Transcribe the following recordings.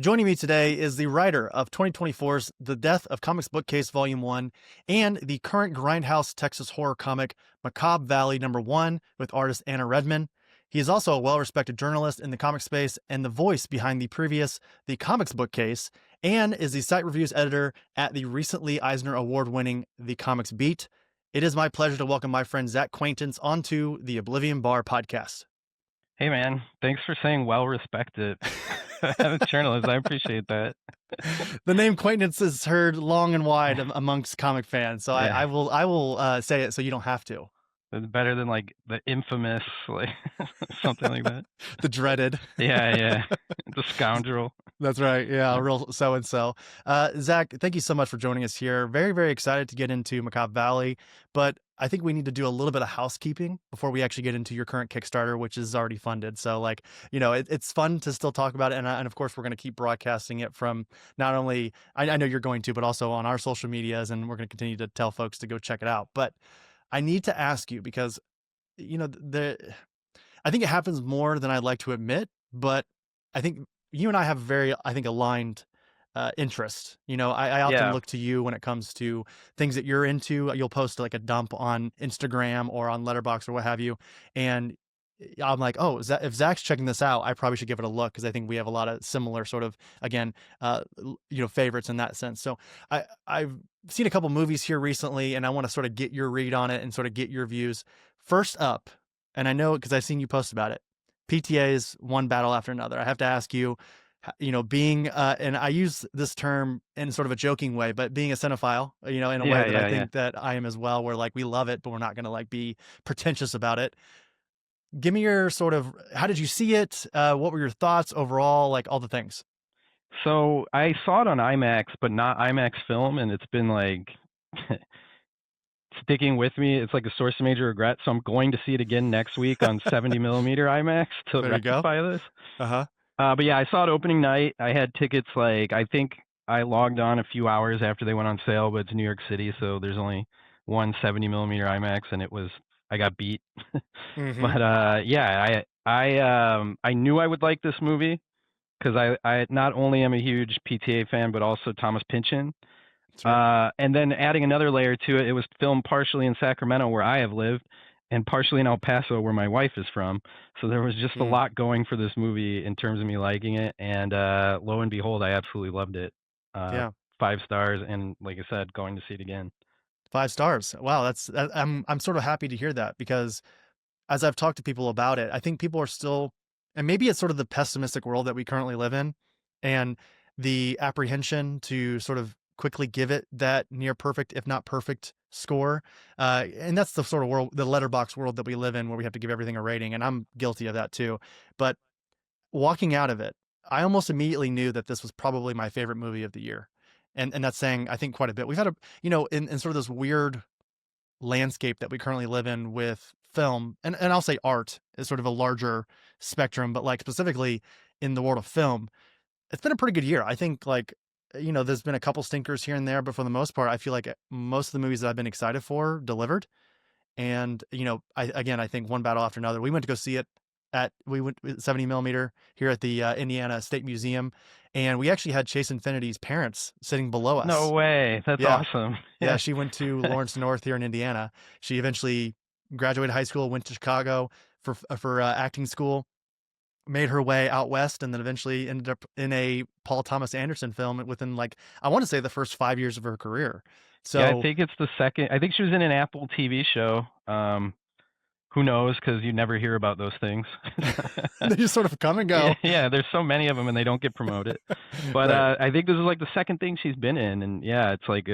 Joining me today is the writer of 2024's The Death of Comics Bookcase Volume 1 and the current grindhouse Texas horror comic Macabre Valley #1 with artist Anna Redman. He is also a well-respected journalist in the comic space and the voice behind the previous The Comics Bookcase, and is the site reviews editor at the recently Eisner Award-winning The Comics Beat. It is my pleasure to welcome my friend Zack Quaintance onto the Oblivion Bar Podcast. Hey man, thanks for saying well respected. As a journalist, I appreciate that. The name Quaintance is heard long and wide amongst comic fans, so Yeah. I will say it so you don't have to. It's better than like the infamous, like something like that. The dreaded. Yeah. The scoundrel. That's right. Yeah, real so-and-so. Zack, thank you so much for joining us here. Very, very excited to get into Macabre Valley, but I think we need to do a little bit of housekeeping before we actually get into your current Kickstarter, which is already funded. So it's fun to still talk about it. And of course, we're going to keep broadcasting it from not only, I know you're going to, but also on our social medias. And we're going to continue to tell folks to go check it out. But I need to ask you because, I think it happens more than I'd like to admit, but I think you and I have very, aligned interest. I often look to you when it comes to things that you're into. You'll post like a dump on Instagram or on Letterboxd or what have you. And I'm like, oh, if Zack's checking this out, I probably should give it a look because I think we have a lot of similar sort of, favorites in that sense. So I've seen a couple movies here recently and I want to sort of get your read on it and sort of get your views. First up, and I know because I've seen you post about it, PTA's One Battle After Another. I have to ask you, being, and I use this term in sort of a joking way, but being a cinephile, in a way that I think that I am as well, where like we love it, but we're not going to like be pretentious about it. Give me your sort of, how did you see it? What were your thoughts overall? Like all the things. So I saw it on IMAX, but not IMAX film, and it's been like sticking with me. It's like a source of major regret. So I'm going to see it again next week on 70 millimeter IMAX to rectify this. But yeah, I saw it opening night. I had tickets I think I logged on a few hours after they went on sale, but it's New York City, so there's only one 70 millimeter IMAX, and I got beat. Mm-hmm. But yeah, I knew I would like this movie because I not only am a huge PTA fan, but also Thomas Pynchon. Right. And then adding another layer to it, it was filmed partially in Sacramento, where I have lived, and partially in El Paso, where my wife is from. So there was just a lot going for this movie in terms of me liking it. And lo and behold, I absolutely loved it. 5 stars. And like I said, going to see it again. 5 stars. Wow. I'm sort of happy to hear that because as I've talked to people about it, I think people are still, and maybe it's sort of the pessimistic world that we currently live in and the apprehension to sort of quickly give it that near perfect, if not perfect score. And that's the sort of world, the letterbox world that we live in, where we have to give everything a rating. And I'm guilty of that too. But walking out of it, I almost immediately knew that this was probably my favorite movie of the year. And that's saying, I think, quite a bit. We've had in sort of this weird landscape that we currently live in with film, and I'll say art is sort of a larger spectrum, but like specifically in the world of film, it's been a pretty good year. I think there's been a couple stinkers here and there, but for the most part, I feel like most of the movies that I've been excited for delivered. And, I think One Battle After Another, we went to go see it we went 70 millimeter here at the Indiana State Museum. And we actually had Chase Infinity's parents sitting below us. No way. That's awesome. Yeah. She went to Lawrence North here in Indiana. She eventually graduated high school, went to Chicago for acting school, made her way out west, and then eventually ended up in a Paul Thomas Anderson film within I want to say the first 5 years of her career. So yeah, I think it's the second. I think she was in an Apple TV show. Who knows? Because you never hear about those things. They just sort of come and go. Yeah, there's so many of them, and they don't get promoted. But right. I think this is like the second thing she's been in, and yeah, it's like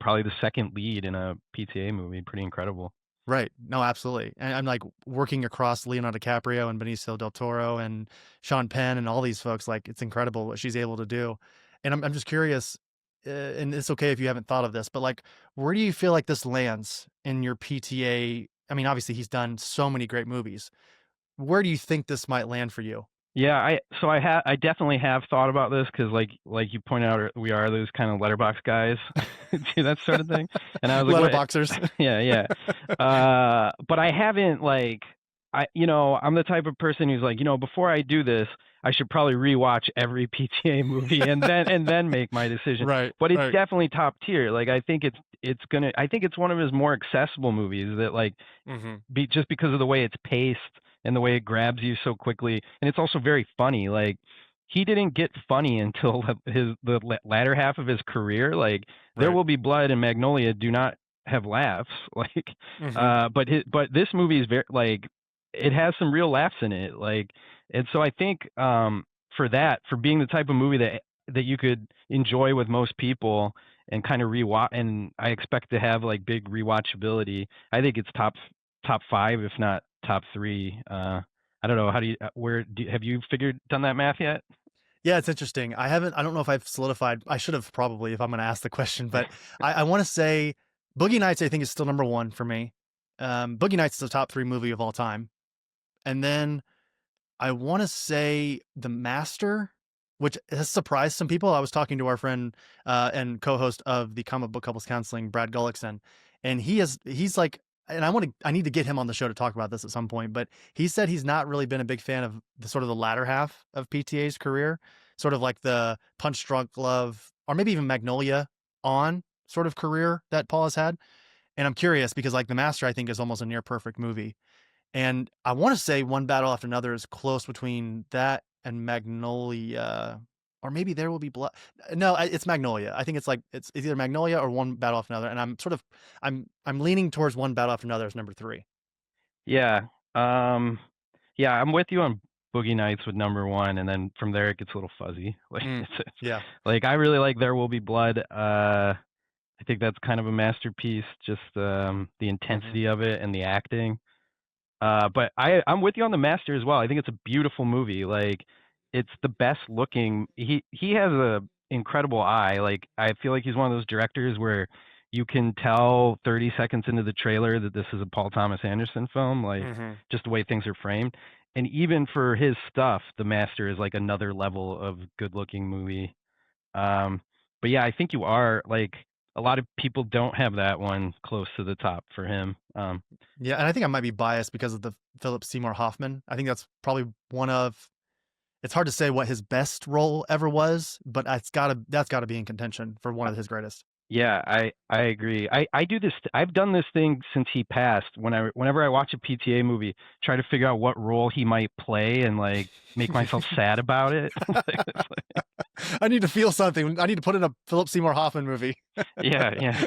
probably the second lead in a PTA movie. Pretty incredible. Right. No, absolutely. And I'm like working across Leonardo DiCaprio and Benicio del Toro and Sean Penn and all these folks. Like, it's incredible what she's able to do. And I'm just curious, and it's okay if you haven't thought of this, but like, where do you feel like this lands in your PTA? I mean, obviously he's done so many great movies. Where do you think this might land for you? Yeah, I definitely have thought about this because like you pointed out, we are those kind of letterbox guys, do that sort of thing. And I was like, letterboxers. Yeah. But I haven't I'm the type of person who's like, before I do this, I should probably rewatch every PTA movie and then make my decision. Right, But it's right. definitely top tier. Like I think it's one of his more accessible movies that like Hmm. just because of the way it's paced and the way it grabs you so quickly, and it's also very funny. Like he didn't get funny until the latter half of his career. Like There Right. Will Be Blood and Magnolia do not have laughs. Like, Hmm. but this movie is very like it has some real laughs in it. Like, and so I think for being the type of movie that you could enjoy with most people and kind of rewatch, and I expect to have like big rewatchability. I think it's top five, if not top three. I don't know. How do you have you done that math yet? Yeah, it's interesting. I don't know if I've solidified. I should have probably if I'm going to ask the question, but I want to say Boogie Nights, I think, is still number one for me. Boogie Nights is the top three movie of all time. And then I want to say The Master, which has surprised some people. I was talking to our friend and co-host of the Comic Book Couples Counseling, Brad Gullickson, and he's like, and I need to get him on the show to talk about this at some point. But he said he's not really been a big fan of the sort of the latter half of PTA's career, sort of like the Punch Drunk Love or maybe even Magnolia on sort of career that Paul has had. And I'm curious because like The Master, I think is almost a near perfect movie. And I want to say One Battle After Another is close between that and Magnolia, or maybe There Will Be Blood. No, it's Magnolia. I think it's either Magnolia or One Battle After Another. And I'm leaning towards One Battle After Another as number three. Yeah. Um, yeah, I'm with you on Boogie Nights with number one, and then from there it gets a little fuzzy. Like Mm, yeah. like I really like There Will Be Blood. I think that's kind of a masterpiece. Just the Hmm. intensity of it and the acting. But I'm with you on The Master as well. I think it's a beautiful movie. Like it's the best looking. He has a incredible eye. Like I feel like he's one of those directors where you can tell 30 seconds into the trailer that this is a Paul Thomas Anderson film. Like Hmm. just the way things are framed. And even for his stuff, The Master is like another level of good looking movie. Um, but yeah, I think you are like a lot of people don't have that one close to the top for him. Yeah, and I think I might be biased because of the Philip Seymour Hoffman. I think that's probably one of. It's hard to say what his best role ever was, but that's gotta be in contention for one of his greatest. Yeah, I agree. I do this. I've done this thing since he passed. Whenever I watch a PTA movie, try to figure out what role he might play and like make myself sad about it. It's like- I need to feel something. I need to put in a Philip Seymour Hoffman movie. yeah, yeah,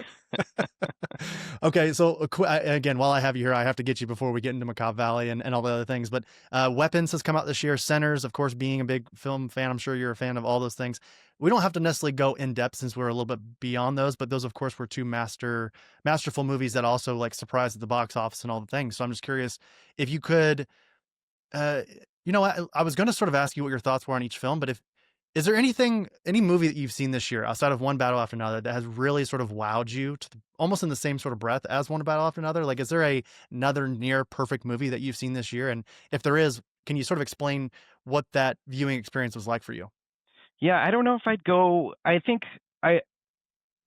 Okay, so again, while I have you here, I have to get you before we get into Macabre Valley and all the other things. But Weapons has come out this year. Centers, of course, being a big film fan, I'm sure you're a fan of all those things. We don't have to necessarily go in depth since we're a little bit beyond those, but those, of course, were two masterful movies that also like surprised at the box office and all the things. So I'm just curious if you could, uh, I was going to sort of ask you what your thoughts were on each film, but if is there any movie that you've seen this year outside of One Battle After Another that has really sort of wowed you almost in the same sort of breath as One Battle After Another? Like, is there another near perfect movie that you've seen this year? And if there is, can you sort of explain what that viewing experience was like for you? yeah. I don't know if I'd go. I I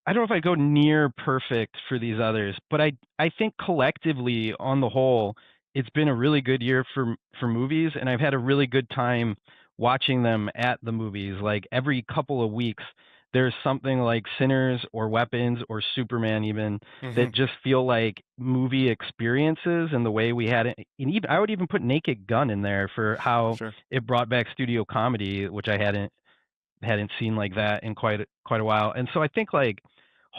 don't know if I'd go near perfect for these others, but I think collectively on the whole, it's been a really good year for movies, and I've had a really good time watching them at the movies. Like every couple of weeks, there's something like Sinners or Weapons or Superman even Hmm. that just feel like movie experiences and the way we had it. And even I would even put Naked Gun in there for how Sure. it brought back studio comedy, which I hadn't seen like that in quite a while. And so I think like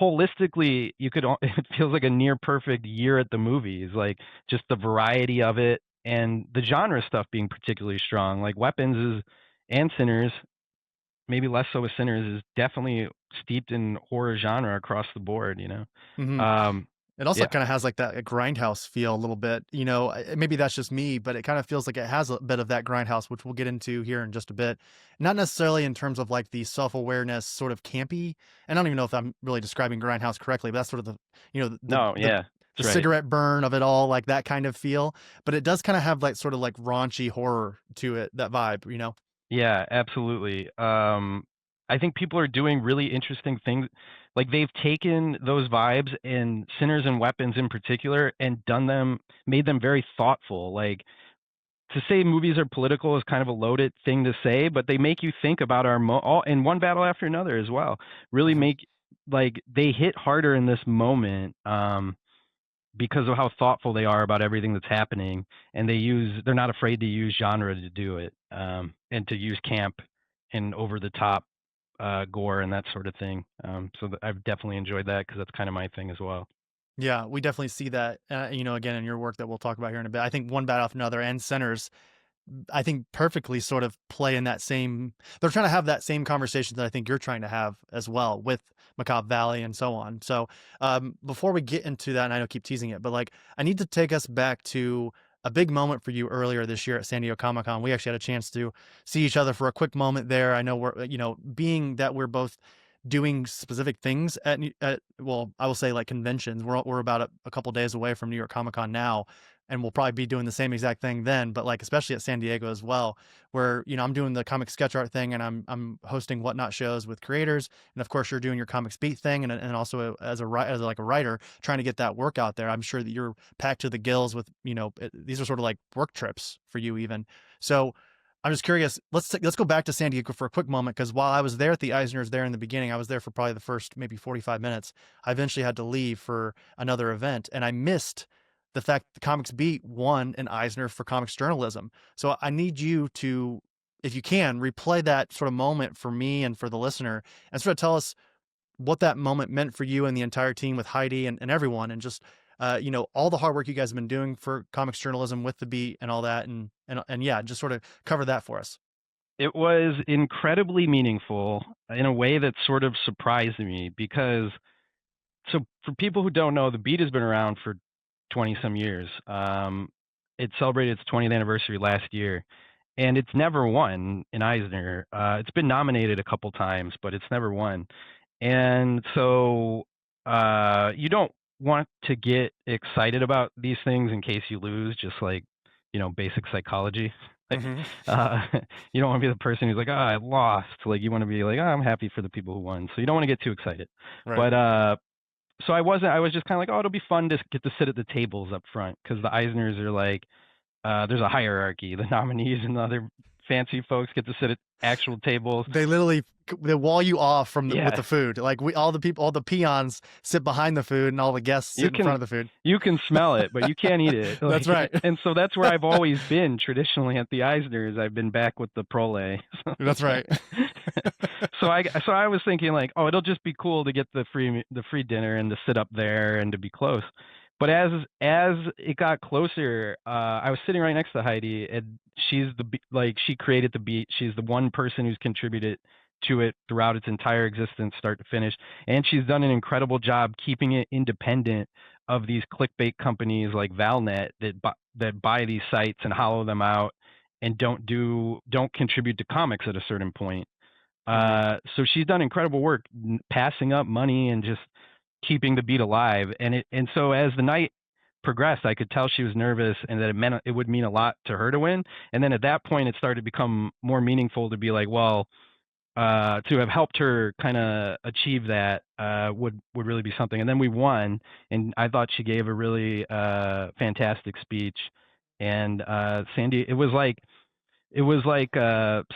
holistically, it feels like a near perfect year at the movies. Like just the variety of it and the genre stuff being particularly strong. Like Weapons is and Sinners, maybe less so with Sinners, is definitely steeped in horror genre across the board. Hmm. Um, It also yeah, kind of has like that grindhouse feel a little bit. Maybe that's just me, but it kind of feels like it has a bit of that grindhouse, which we'll get into here in just a bit. Not necessarily in terms of like the self-awareness, sort of campy. And I don't even know if I'm really describing grindhouse correctly, but that's sort of no, the yeah, the that's right. cigarette burn of it all, like that kind of feel. But it does kind of have like sort of like raunchy horror to it, that vibe. Yeah, absolutely. I think people are doing really interesting things. Like they've taken those vibes and Sinners and Weapons in particular and made them very thoughtful. Like to say movies are political is kind of a loaded thing to say, but they make you think about our all in one battle after another as well. Really Mhm. make like they hit harder in this moment because of how thoughtful they are about everything that's happening, and they're not afraid to use genre to do it, and to use camp and over the top gore and that sort of thing. So I've definitely enjoyed that because that's kind of my thing as well. Yeah, we definitely see that, again, in your work that we'll talk about here in a bit. I think One Bad After Another and Sinners, I think perfectly sort of play in that same. They're trying to have that same conversation that I think you're trying to have as well with Macabre Valley and so on. So before we get into that, and I know I keep teasing it, but like I need to take us back to a big moment for you earlier this year at San Diego Comic Con. We actually had a chance to see each other for a quick moment there. I know we're, being that we're both doing specific things at well, I will say like conventions. We're about a couple days away from New York Comic Con now, and we'll probably be doing the same exact thing then, but like especially at San Diego as well, where I'm doing the comic sketch art thing, and I'm hosting whatnot shows with creators, and of course you're doing your comics beat thing, and also as like a writer trying to get that work out there. I'm sure that you're packed to the gills with these are sort of like work trips for you even. So I'm just curious. Let's go back to San Diego for a quick moment, because while I was there at the Eisners there in the beginning, I was there for probably the first maybe 45 minutes. I eventually had to leave for another event, and I missed the fact the Comics Beat won an Eisner for comics journalism. So I need you to, if you can, replay that sort of moment for me and for the listener, and sort of tell us what that moment meant for you and the entire team with Heidi and everyone, and just all the hard work you guys have been doing for comics journalism with the Beat and all that, and yeah, just sort of cover that for us. It was incredibly meaningful in a way that sort of surprised me because, so for people who don't know, the Beat has been around for 20 some years. It celebrated its 20th anniversary last year, and it's never won an Eisner. It's been nominated a couple times, but it's never won. And so you don't want to get excited about these things in case you lose, just like, basic psychology. Like, Hmm. uh, you don't want to be the person who's like, I lost. Like, you want to be like, I'm happy for the people who won. So you don't want to get too excited. Right. But so I was just kind of like, oh, it'll be fun to get to sit at the tables up front because the Eisners are like, there's a hierarchy. The nominees and the other fancy folks get to sit at actual tables. They wall you off with Yeah, the food. Like all the peons sit behind the food, and all the guests you sit in front can of the food. you can smell it, but you can't eat it. That's Like, right. and so that's where I've always been traditionally at the Eisners. I've been back with the prole. That's right. So I was thinking like, oh, it'll just be cool to get the free dinner and to sit up there and to be close. But as it got closer, I was sitting right next to Heidi, and she created the Beat. She's the one person who's contributed to it throughout its entire existence, start to finish, and she's done an incredible job keeping it independent of these clickbait companies like Valnet that buy these sites and hollow them out and don't contribute to comics at a certain point. Hmm. So she's done incredible work passing up money and just keeping the Beat alive. And so as the night progressed, I could tell she was nervous and that it would mean a lot to her to win. And then at that point, it started to become more meaningful to be like, well, to have helped her kind of achieve that would really be something. And then we won, and I thought she gave a really fantastic speech. And Sandy, it was like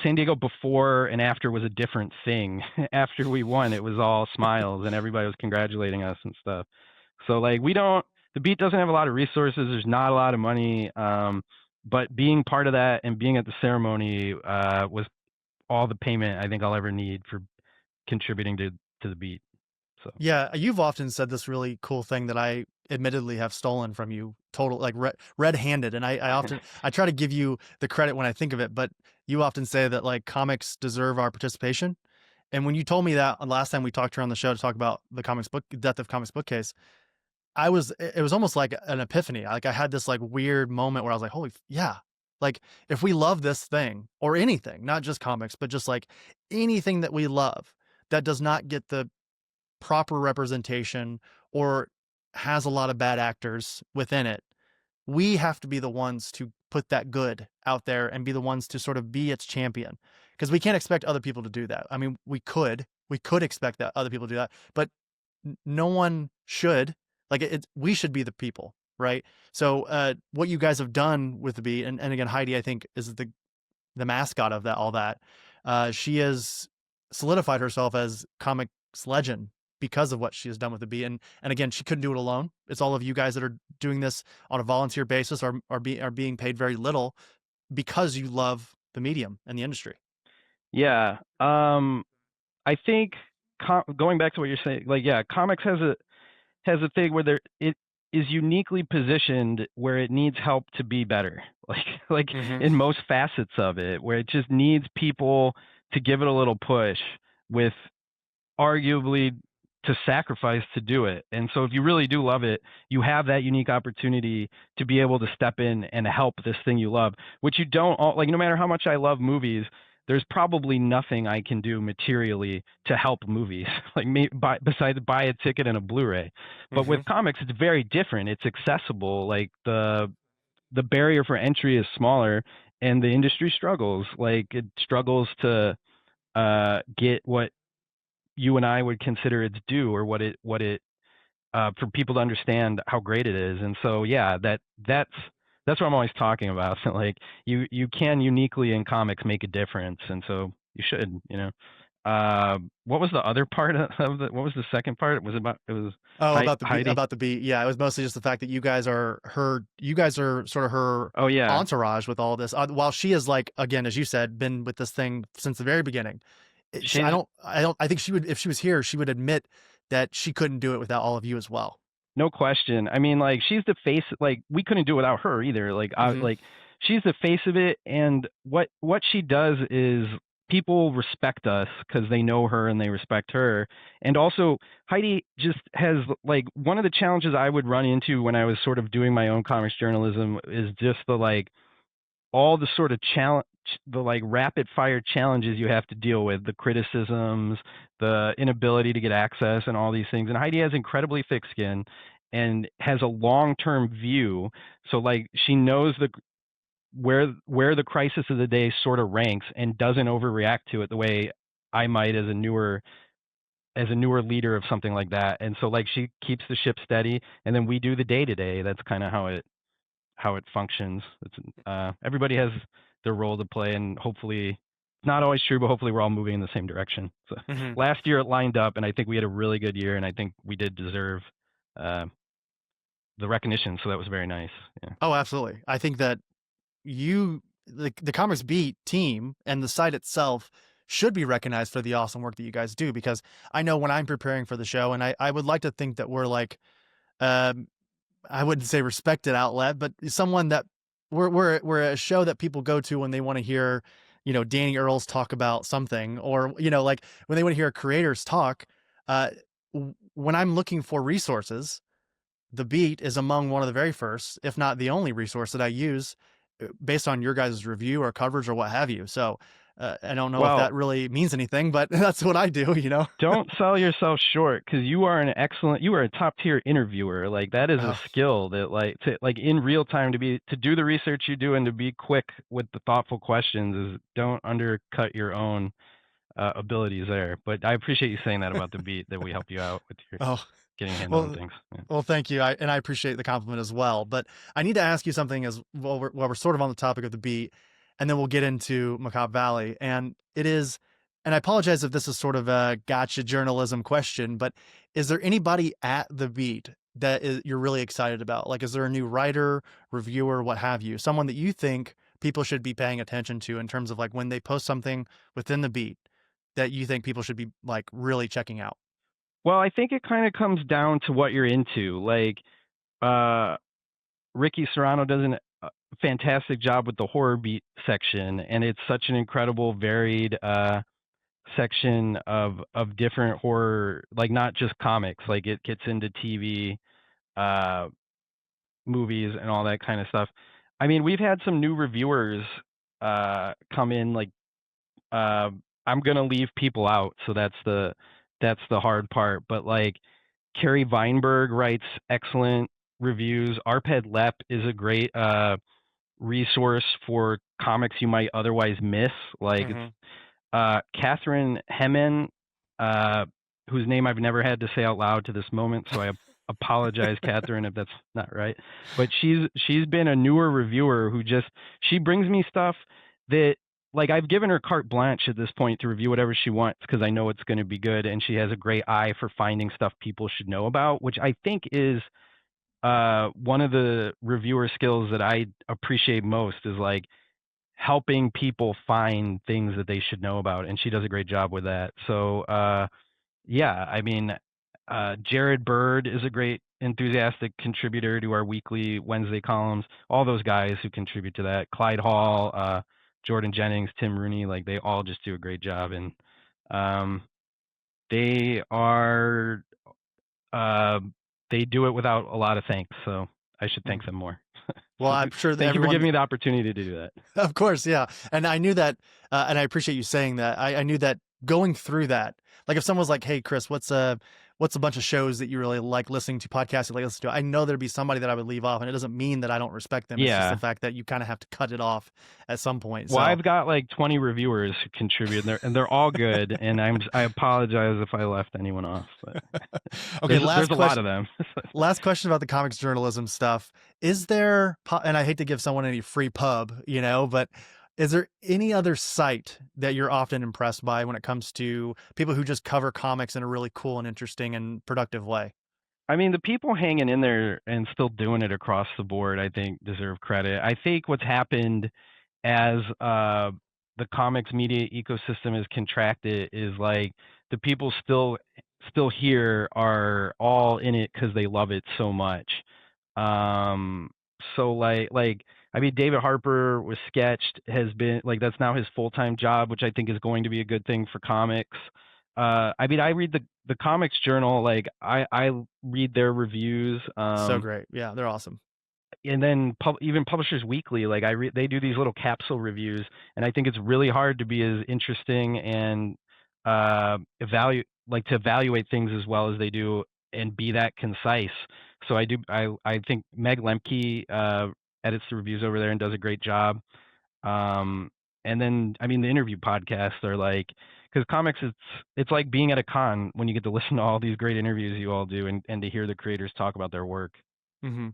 San Diego before and after was a different thing. After we won, it was all smiles and everybody was congratulating us and stuff. So like the Beat doesn't have a lot of resources. There's not a lot of money. But being part of that and being at the ceremony was all the payment I think I'll ever need for contributing to the Beat. So Yeah, you've often said this really cool thing that I admittedly have stolen from you, total like red-handed, and I try to give you the credit when I think of it, but you often say that like comics deserve our participation. And when you told me that last time we talked here on the show to talk about the Death of Comics Bookcase, it was almost like an epiphany. Like I had this like weird moment where I was like, holy, yeah. Like if we love this thing or anything, not just comics, but just like anything that we love that does not get the proper representation or has a lot of bad actors within it, we have to be the ones to put that good out there and be the ones to sort of be its champion, because we can't expect other people to do that. I mean, we could expect that other people do that, but no one should. Like we should be the people. right? So what you guys have done with the Beat, and again, Heidi, I think, is the mascot of that, all that. She has solidified herself as comics legend because of what she has done with the Beat. And again, she couldn't do it alone. It's all of you guys that are doing this on a volunteer basis, are being paid very little because you love the medium and the industry. Yeah. I think going back to what you're saying, like, yeah, comics has a thing where it is uniquely positioned where it needs help to be better. Like Mm-hmm. in most facets of it, where it just needs people to give it a little push with arguably to sacrifice to do it. And so if you really do love it, you have that unique opportunity to be able to step in and help this thing you love, which you don't like. No matter how much I love movies, there's probably nothing I can do materially to help movies, like besides buy a ticket and a Blu-ray. But Mm-hmm. with comics, it's very different. It's accessible. Like the barrier for entry is smaller, and the industry struggles. Like it struggles to get what you and I would consider its due, or what it for people to understand how great it is. And so yeah, that's what I'm always talking about. Like you can uniquely in comics make a difference, and so you should, you know. What was the other part of the? What was the second part? It was Oh, about the Beat, Heidi. about the Beat. Yeah, it was mostly just the fact that you guys are her. You guys are sort of her Oh yeah, entourage with all this. While she is, like, again, as you said, been with this thing since the very beginning. she's I think she would, if she was here, she would admit that she couldn't do it without all of you as well. no question. I mean, like she's the face. Like we couldn't do it without her either. Mm-hmm. Like she's the face of it, and what she does is people respect us because they know her and they respect her. And also, Heidi just has like one of the challenges I would run into when I was sort of doing my own comics journalism is just the like all the sort of challenge, the like rapid fire challenges you have to deal with, the criticisms, the inability to get access, and all these things. And Heidi has incredibly thick skin and has a long term view. So like she knows where the crisis of the day sort of ranks and doesn't overreact to it the way I might as a newer leader of something like that. And so like she keeps the ship steady, and then we do the day to day. That's kind of how it functions. It's everybody has their role to play, and hopefully it's not always true, but hopefully we're all moving in the same direction. So Mm-hmm. last year it lined up, and I think we had a really good year, and I think we did deserve uh, the recognition. So that was very nice. Yeah. Oh, absolutely. I think that the Comics Beat team and the site itself should be recognized for the awesome work that you guys do, because I know when I'm preparing for the show, and I would like to think that we're like, um, I wouldn't say respected outlet, but someone that we're a show that people go to when they want to hear, Danny Earls talk about something, or, like when they want to hear creators talk. Uh, when I'm looking for resources, the Beat is among one of the very first, if not the only resource that I use based on your guys' review or coverage or what have you. So I don't know if Well, that really means anything, but that's what I do. don't sell yourself short, because you are a top tier interviewer. Like that is a Oh, skill that like in real time to do the research you do and to be quick with the thoughtful questions is don't undercut your own abilities there. But I appreciate you saying that about the Beat, that we help you out with your oh, getting a handle on well, things. Yeah. well, thank you. I appreciate the compliment as well. But I need to ask you something as well. We're sort of on the topic of the Beat, and then we'll get into Macabre Valley. And it is, and I apologize if this is sort of a gotcha journalism question, but is there anybody at the Beat that you're really excited about? Like, is there a new writer, reviewer, what have you, someone that you think people should be paying attention to in terms of like when they post something within the Beat that you think people should be like really checking out? Well, I think it kind of comes down to what you're into. Like uh, Ricky Serrano does a fantastic job with the horror Beat section, and it's such an incredible, varied section of different horror, like not just comics. Like it gets into TV, uh, movies, and all that kind of stuff. I mean, we've had some new reviewers come in. Like uh, I'm gonna leave people out, so that's the hard part. But like Carrie Weinberg writes excellent reviews. Arped Lep is a great resource for comics you might otherwise miss. Like it's Mm-hmm. Catherine Hemmen, uh, whose name I've never had to say out loud to this moment, so apologize, Catherine, if that's not right. But she's been a newer reviewer who she brings me stuff that, like, I've given her carte blanche at this point to review whatever she wants because I know it's going to be good, and she has a great eye for finding stuff people should know about, which I think is one of the reviewer skills that I appreciate most is like helping people find things that they should know about, and she does a great job with that. So yeah, I mean, Jared Bird is a great enthusiastic contributor to our weekly Wednesday columns. All those guys who contribute to that, Clyde Hall, Jordan Jennings, Tim Rooney, like they all just do a great job, and they are they do it without a lot of thanks. So I should thank them more. Well, I'm sure that Thank you for everyone giving me the opportunity to do that. Of course, yeah. And I knew that, and I appreciate you saying that. I knew that going through that, like if someone was like, "Hey, Chris, what's a bunch of shows that you really like listening to, podcasts you like listening to?" I know there'd be somebody that I would leave off, and it doesn't mean that I don't respect them. It's just Yeah. the fact that you kind of have to cut it off at some point. Well, So I've got like 20 reviewers who contribute, and they're all good. And I apologize if I left anyone off. But okay, there's a lot of them. Last question about the comics journalism stuff. Is there, and I hate to give someone any free pub, but is there any other site that you're often impressed by when it comes to people who just cover comics in a really cool and interesting and productive way? I mean, the people hanging in there and still doing it across the board, I think, deserve credit. I think what's happened as the comics media ecosystem has contracted is like the people still here are all in it because they love it so much. So like I mean, David Harper was Sketched has been like that's now his full-time job, which I think is going to be a good thing for comics. I mean, I read the Comics Journal, like I read their reviews. So great, yeah, they're awesome. And then even Publishers Weekly, like they do these little capsule reviews, and I think it's really hard to be as interesting and evaluate things as well as they do and be that concise. So I think Meg Lemke edits the reviews over there and does a great job. And then I mean the interview podcasts are like, because comics it's like being at a con when you get to listen to all these great interviews you all do and to hear the creators talk about their work. Mm-hmm.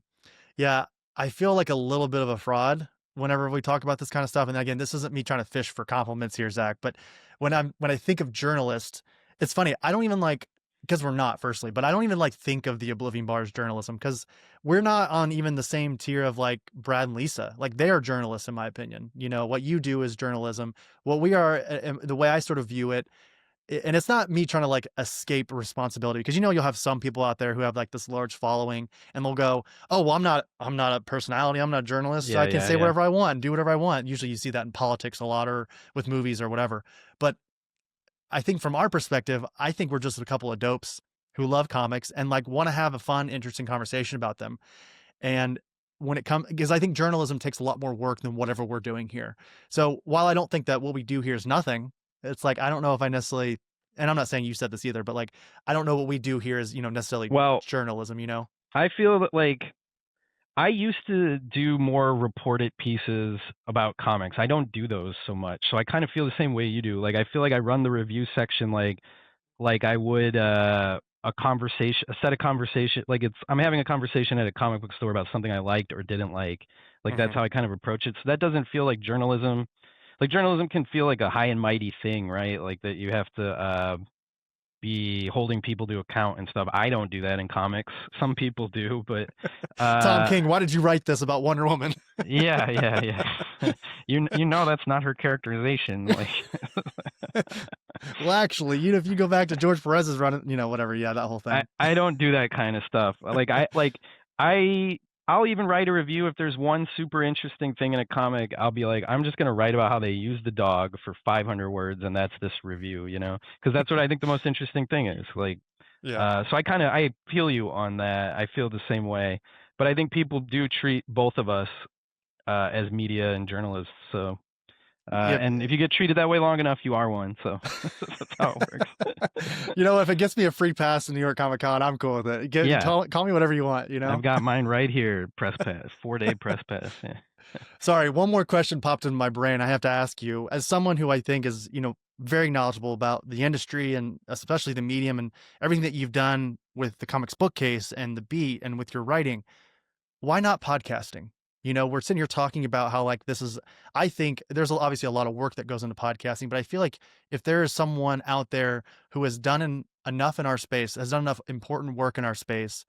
Yeah, I feel like a little bit of a fraud whenever we talk about this kind of stuff. And again, this isn't me trying to fish for compliments here, Zach, but when I think of journalists, it's funny. I don't even like, because we're not, firstly, but I don't even like think of the Oblivion Bar's journalism because we're not on even the same tier of like Brad and Lisa. Like they are journalists, in my opinion. What you do is journalism. What we are, the way I sort of view it, and it's not me trying to like escape responsibility because you'll have some people out there who have like this large following and they'll go, "Oh, well, I'm not a personality, I'm not a journalist, so I can say whatever I want, do whatever I want." Usually you see that in politics a lot or with movies or whatever. But I think from our perspective, I think we're just a couple of dopes who love comics and like want to have a fun, interesting conversation about them. And when it comes, because I think journalism takes a lot more work than whatever we're doing here. So while I don't think that what we do here is nothing, it's like, I don't know if I necessarily, and I'm not saying you said this either, but like, I don't know what we do here is, necessarily journalism, I feel that like, I used to do more reported pieces about comics. I don't do those so much. So I kind of feel the same way you do. Like, I feel like I run the review section like I would a set of conversation. Like I'm having a conversation at a comic book store about something I liked or didn't like. Like that's how I kind of approach it. So that doesn't feel like journalism. Like journalism can feel like a high and mighty thing, right? Like that you have to be holding people to account and stuff. I don't do that in comics. Some people do, but Tom King, why did you write this about Wonder Woman? yeah. you know that's not her characterization. Like well, actually, if you go back to George Perez's run, whatever, yeah, that whole thing. I don't do that kind of stuff. I'll even write a review if there's one super interesting thing in a comic. I'll be like, I'm just going to write about how they use the dog for 500 words, and that's this review, because that's what I think the most interesting thing is. Like, so I feel you on that. I feel the same way, but I think people do treat both of us as media and journalists. So, and if you get treated that way long enough, you are one. So that's how it works. If it gets me a free pass to New York Comic Con, I'm cool with it. Call me whatever you want. I've got mine right here. Press pass, 4-day press pass. Yeah. Sorry, one more question popped in my brain. I have to ask you, as someone who I think is, very knowledgeable about the industry and especially the medium and everything that you've done with the comics bookcase and the beat and with your writing, why not podcasting? We're sitting here talking about how like this is, I think there's obviously a lot of work that goes into podcasting, but I feel like if there is someone out there who has done enough in our space, has done enough important work in our space,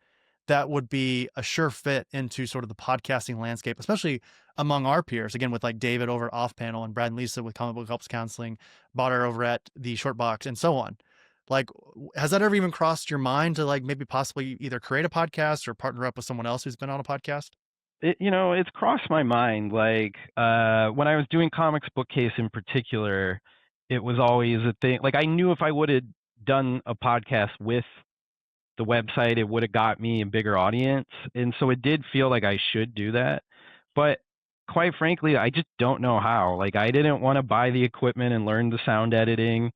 that would be a sure fit into sort of the podcasting landscape, especially among our peers. Again, with like David over at Off Panel and Brad and Lisa with Comic Book Helps Counseling, Botter over at the Short Box, and so on. Like, has that ever even crossed your mind to like maybe possibly either create a podcast or partner up with someone else who's been on a podcast? It's crossed my mind. Like, when I was doing comics bookcase in particular, it was always a thing. Like, I knew if I would have done a podcast with the website, it would have got me a bigger audience. And so it did feel like I should do that. But quite frankly, I just don't know how. Like, I didn't want to buy the equipment and learn the sound editing.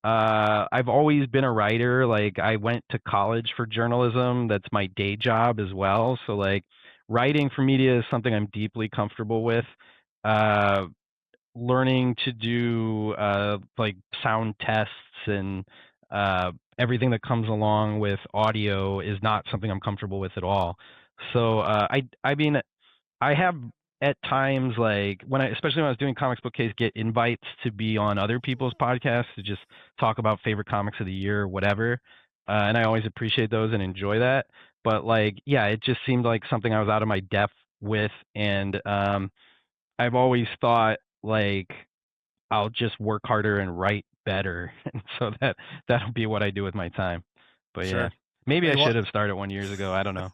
I've always been a writer. Like, I went to college for journalism. That's my day job as well. So, like, writing for media is something I'm deeply comfortable with. Uh, Learning to do like sound tests and everything that comes along with audio is not something I'm comfortable with at all. So I mean, I have at times, like especially when I was doing comics bookcase, get invites to be on other people's podcasts to just talk about favorite comics of the year or whatever, and I always appreciate those and enjoy that. But like, yeah, it just seemed like something I was out of my depth with, and I've always thought like I'll just work harder and write better, and so that'll be what I do with my time. But yeah, Sure. maybe I Well, should have started 1 years ago. I don't know.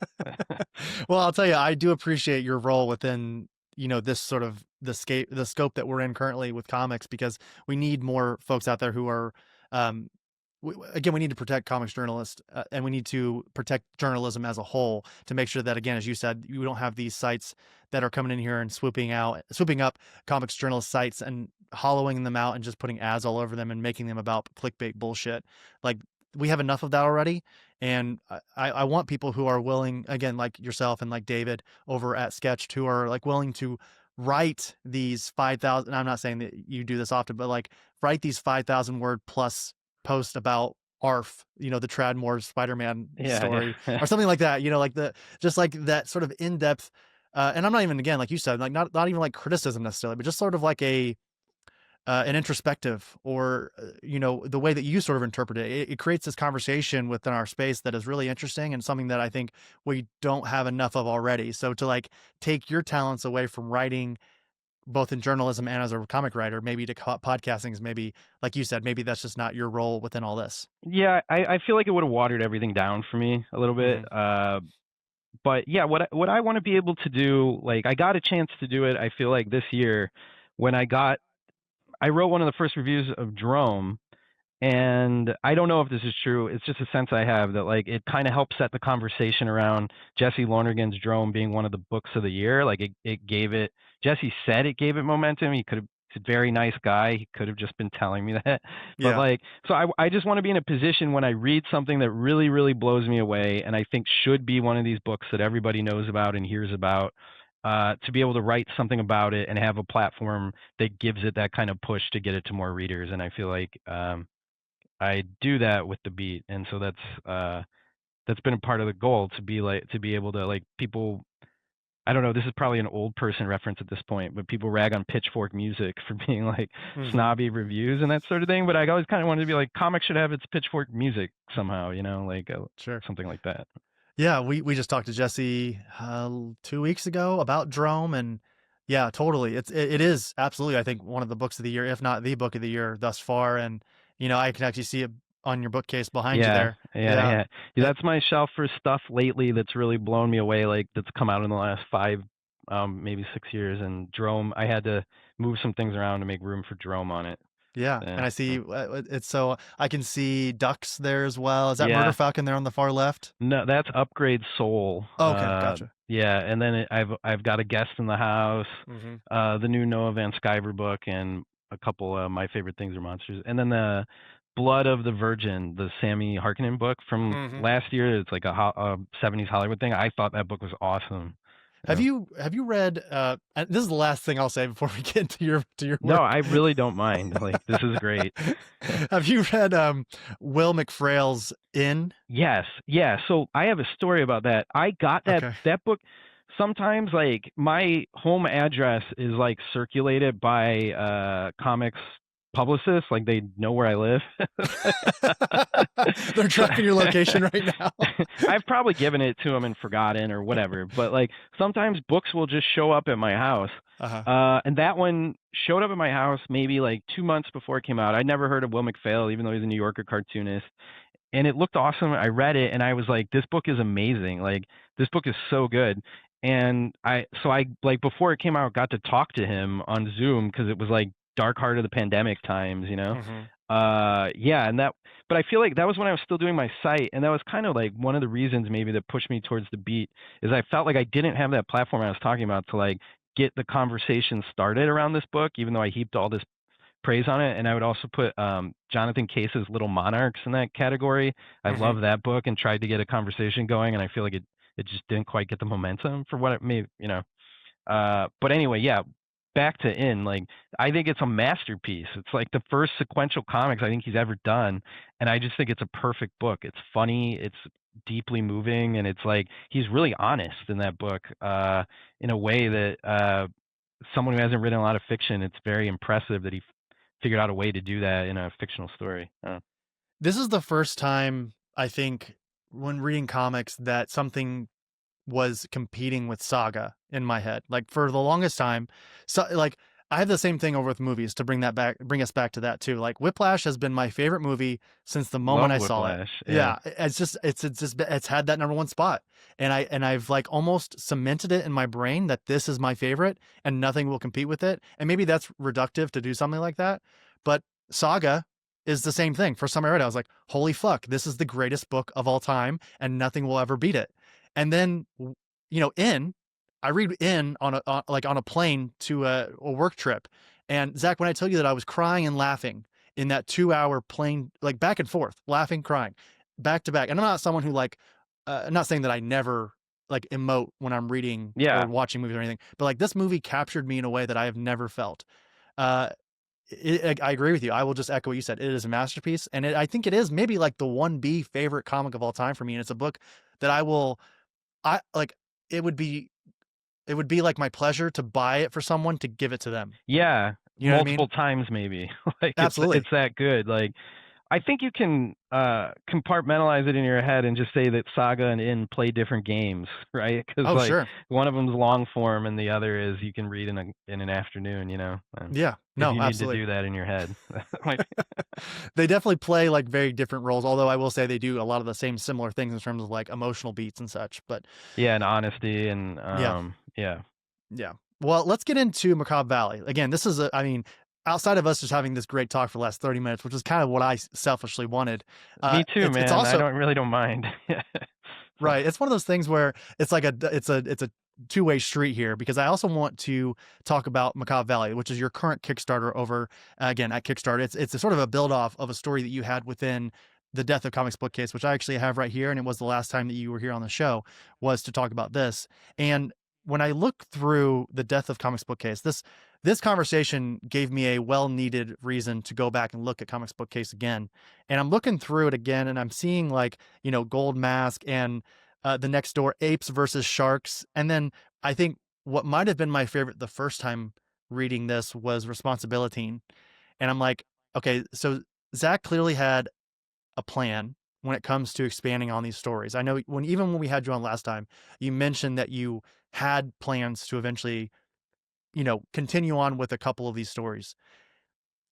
well, I'll tell you, I do appreciate your role within, this sort of the scope that we're in currently with comics, because we need more folks out there who are, um, again, we need to protect comics journalists, and we need to protect journalism as a whole to make sure that, again, as you said, you don't have these sites that are coming in here and swooping up comics journalist sites and hollowing them out and just putting ads all over them and making them about clickbait bullshit. Like, we have enough of that already. And I want people who are willing, again, like yourself and like David over at Sketched, who are like willing to write these 5,000. I'm not saying that you do this often, but like write these 5,000 word plus post about ARF, the Tradmore Spider-Man Yeah, story yeah. or something like that, like just like that sort of in-depth, and I'm not even, again, like you said, like not even like criticism necessarily, but just sort of like an introspective, or the way that you sort of interpret it. It creates this conversation within our space that is really interesting and something that I think we don't have enough of already. So to like take your talents away from writing, both in journalism and as a comic writer, maybe to podcasting is maybe, like you said, maybe that's just not your role within all this. Yeah, I feel like it would have watered everything down for me a little bit. Hmm. But yeah, what I want to be able to do, like I got a chance to do it. I feel like this year when I wrote one of the first reviews of Drome. And I don't know if this is true. It's just a sense I have that like it kind of helped set the conversation around Jesse Lonergan's Drome being one of the books of the year. Like it gave it. Jesse said it gave it momentum. He could have. He's a very nice guy. He could have just been telling me that. But Yeah. like, so I just want to be in a position when I read something that really really blows me away, and I think should be one of these books that everybody knows about and hears about. To be able to write something about it and have a platform that gives it that kind of push to get it to more readers. And I feel like I do that with the beat, and so that's been a part of the goal to be able to like people. I don't know. This is probably an old person reference at this point, but people rag on Pitchfork Music for being like Hmm. snobby reviews and that sort of thing. But I always kind of wanted to be like, comics should have its Pitchfork Music somehow, like Sure. something like that. Yeah, we just talked to Jesse 2 weeks ago about Drome, and yeah, totally. It is absolutely, I think, one of the books of the year, if not the book of the year thus far. And I can actually see it on your bookcase behind you Yeah, there. yeah, Yeah. yeah. Yeah, that's my shelf for stuff lately that's really blown me away, like that's come out in the last 5, maybe 6 years. And Drome, I had to move some things around to make room for Drome on it. Yeah, and Yeah, I see it's, so I can see ducks there as well. Is that Murder yeah. Falcon there on the far left? No, that's Upgrade Soul. Oh, okay, gotcha. Yeah, and then I've got a guest in the house, Hmm. the new Noah Van Sciver book, and a couple of my favorite things are monsters, and then the Blood of the Virgin, the Sammy Harkonnen book from Hmm. last year. It's like a 70s Hollywood thing. I thought that book was awesome. Have you read? And this is the last thing I'll say before we get to your No, work. I really don't mind. Like, this is great. Have you read Will McFrail's In? Yes, yeah. So I have a story about that. I got Okay. that book. Sometimes like my home address is like circulated by comics publicists, like they know where I live. They're So tracking your location right now. I've probably given it to them and forgotten or whatever. But like sometimes books will just show up at my house. Uh-huh. And that one showed up at my house maybe like 2 months before it came out. I'd never heard of Will McPhail, even though he's a New Yorker cartoonist, and it looked awesome. I read it and I was like, this book is amazing. Like this book is so good. And I like before it came out, got to talk to him on Zoom because it was like dark heart of the pandemic times, you know? Mm-hmm. Yeah, but I feel like that was when I was still doing my site, and that was kind of like one of the reasons maybe that pushed me towards the beat is I felt like I didn't have that platform I was talking about to like get the conversation started around this book, even though I heaped all this praise on it. And I would also put Jonathan Case's Little Monarchs in that category. I Mm-hmm. love that book and tried to get a conversation going, and I feel like it just didn't quite get the momentum for what it may, you know. But anyway, yeah, back to In. Like, I think it's a masterpiece. It's like the first sequential comics I think he's ever done, and I just think it's a perfect book. It's funny, it's deeply moving, and it's like he's really honest in that book in a way that someone who hasn't written a lot of fiction, it's very impressive that he figured out a way to do that in a fictional story. This is the first time I think when reading comics that something was competing with Saga in my head. Like for the longest time, so like I have the same thing over with movies to bring us back to that too. Like Whiplash has been my favorite movie since the moment Love I saw it. Whiplash. Yeah. Yeah, it's had that number one spot, and I've like almost cemented it in my brain that this is my favorite, and nothing will compete with it. And maybe that's reductive to do something like that, but Saga is the same thing. For some I read, I was like, holy fuck, this is the greatest book of all time, and nothing will ever beat it. And then, I read In on a plane to a work trip. And Zach, when I tell you that I was crying and laughing in that 2 hour plane, like back and forth, laughing, crying, back to back. And I'm not someone who I'm not saying that I never like emote when I'm reading or Yeah. watching movies or anything, but like this movie captured me in a way that I have never felt. Uh, I agree with you. I will just echo what you said. It is a masterpiece, and I think it is maybe like the 1B favorite comic of all time for me. And it's a book that I like. It would be like my pleasure to buy it for someone to give it to them. Yeah. You know what I mean? Multiple times maybe. Like Absolutely. it's that good. Like I think you can compartmentalize it in your head and just say that Saga and In play different games, right? Because Oh, like sure. one of them's long form and the other is you can read in an afternoon, you know. Yeah. If No, you need to absolutely. do that in your head. Like, They definitely play like very different roles, although I will say they do a lot of the same similar things in terms of like emotional beats and such. But yeah, and honesty and yeah. yeah. Yeah. Well, let's get into Macabre Valley. Again, this is outside of us just having this great talk for the last 30 minutes, which is kind of what I selfishly wanted. Me too, It's man. I also don't mind. So, right. It's one of those things where it's like it's a two-way street here, because I also want to talk about Macabre Valley, which is your current Kickstarter over again at Kickstarter. It's a sort of a build off of a story that you had within the Death of Comics Bookcase, which I actually have right here, and it was the last time that you were here on the show was to talk about this. And when I look through the Death of Comics Bookcase, this conversation gave me a well-needed reason to go back and look at Comics Bookcase again. And I'm looking through it again, and I'm seeing like, Gold Mask and the next door Apes versus Sharks. And then I think what might have been my favorite the first time reading this was Responsibility. And I'm like, okay, so Zach clearly had a plan when it comes to expanding on these stories. I know even when we had you on last time, you mentioned that you had plans to eventually, continue on with a couple of these stories.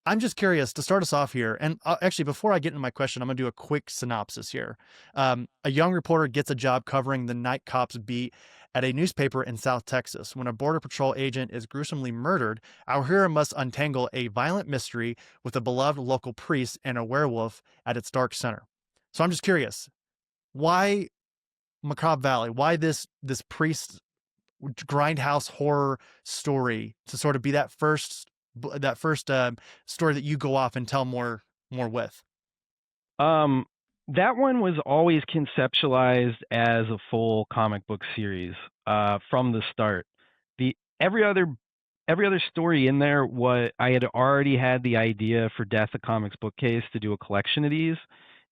I'm just curious to start us off here. And actually, before I get into my question, I'm going to do a quick synopsis here. A young reporter gets a job covering the night cops beat at a newspaper in South Texas. When a Border Patrol agent is gruesomely murdered, our hero must untangle a violent mystery with a beloved local priest and a werewolf at its dark center. So I'm just curious, why Macabre Valley? Why this priest grindhouse horror story to sort of be that first story that you go off and tell more with? That one was always conceptualized as a full comic book series. from the start. The every other story in there, what I had already had the idea for Death of Comics Bookcase to do a collection of these,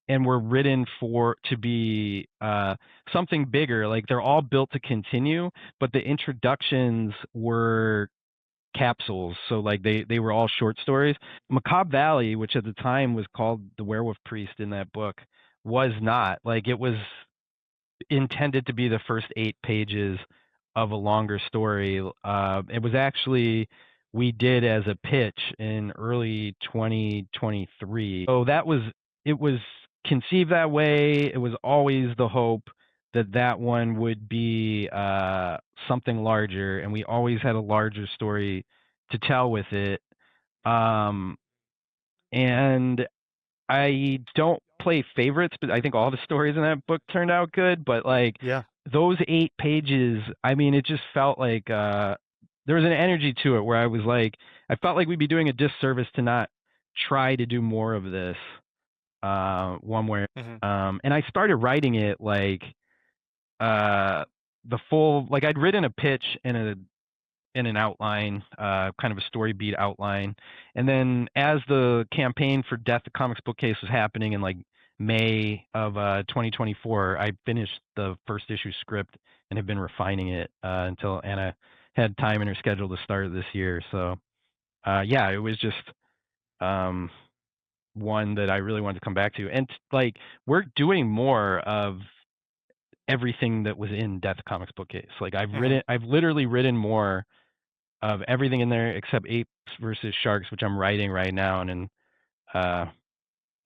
and were written to be something bigger. Like they're all built to continue, but the introductions were capsules. So like they were all short stories. Macabre Valley, which at the time was called The Werewolf Priest in that book, was not. Like it was intended to be the first 8 pages of a longer story. It was actually we did as a pitch in early 2023. So it was conceived that way. It was always the hope that that one would be something larger, and we always had a larger story to tell with it. And I don't play favorites, but I think all the stories in that book turned out good. But like Yeah. those 8 pages, I mean, it just felt like there was an energy to it where I was like, I felt like we'd be doing a disservice to not try to do more of this one way. Mhm. And I started writing it like the full, like I'd written a pitch and an outline, kind of a story beat outline. And then as the campaign for Death of Comics Bookcase was happening in like May of 2024, I finished the first issue script and have been refining it until Anna had time in her schedule to start this year. So yeah, it was just one that I really wanted to come back to. And like we're doing more of everything that was in Death of Comics Bookcase. Like Mhm. I've literally written more of everything in there except apes versus sharks, which I'm writing right now, and uh,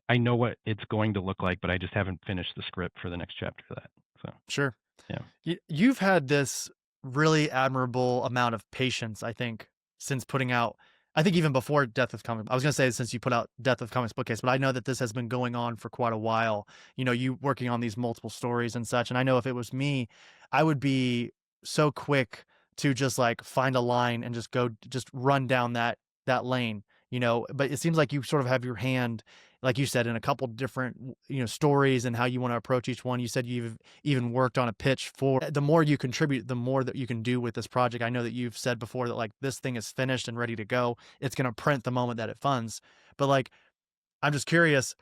I know what it's going to look like, but I just haven't finished the script for the next chapter of that. So Sure. yeah. You've had this really admirable amount of patience, I think, since putting out. I think even before Death of Comics, I was gonna say since you put out Death of Comics Bookcase, but I know that this has been going on for quite a while. You know, you working on these multiple stories and such. And I know if it was me, I would be so quick to just like find a line and just run down that lane. You know, but it seems like you sort of have your hand, like you said, in a couple different stories and how you want to approach each one. You said you've even worked on a pitch for the more you contribute, the more that you can do with this project. I know that you've said before that like this thing is finished and ready to go. It's going to print the moment that it funds. But like, I'm just curious,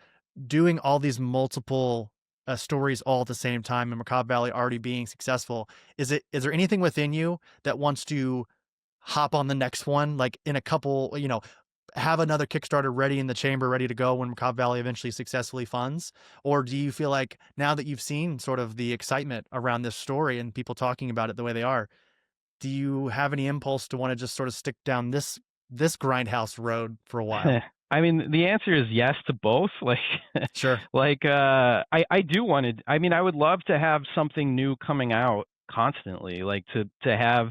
doing all these multiple stories all at the same time and Macabre Valley already being successful, is there anything within you that wants to hop on the next one, like in a couple, have another Kickstarter ready in the chamber, ready to go when Macabre Valley eventually successfully funds? Or do you feel like now that you've seen sort of the excitement around this story and people talking about it the way they are, do you have any impulse to want to just sort of stick down this grindhouse road for a while? I mean, the answer is yes to both. Like, Sure. I do want to. I mean, I would love to have something new coming out constantly. Like to have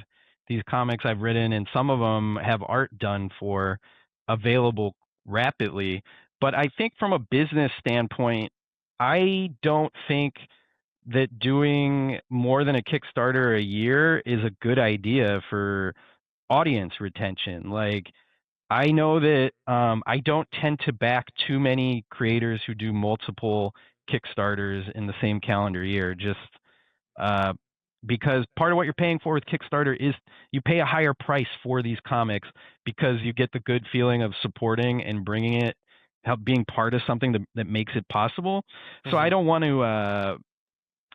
these comics I've written, and some of them have art done for available rapidly. But I think from a business standpoint, I don't think that doing more than a Kickstarter a year is a good idea for audience retention. Like I know that I don't tend to back too many creators who do multiple Kickstarters in the same calendar year, just uh, because part of what you're paying for with Kickstarter is you pay a higher price for these comics because you get the good feeling of supporting and bringing it, help being part of something that makes it possible. So I Hmm. don't want to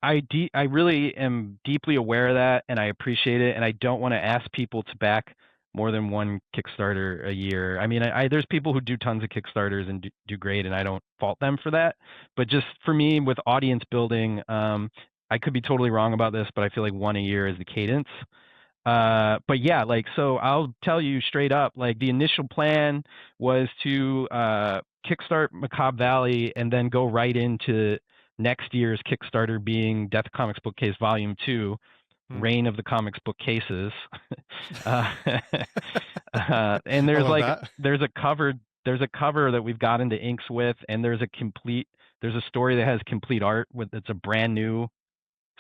I really am deeply aware of that, and I appreciate it, and I don't want to ask people to back more than one Kickstarter a year. I mean, there's people who do tons of Kickstarters and do great, and I don't fault them for that. But just for me, with audience building, I could be totally wrong about this, but I feel like one a year is the cadence. But yeah, like, so I'll tell you straight up, like the initial plan was to kickstart Macabre Valley and then go right into next year's Kickstarter being Death Comics Bookcase Volume 2, Hmm. Reign of the Comics Bookcases. uh, and I love that. there's a cover that we've got into inks with, and there's a story that has complete art with it's a brand new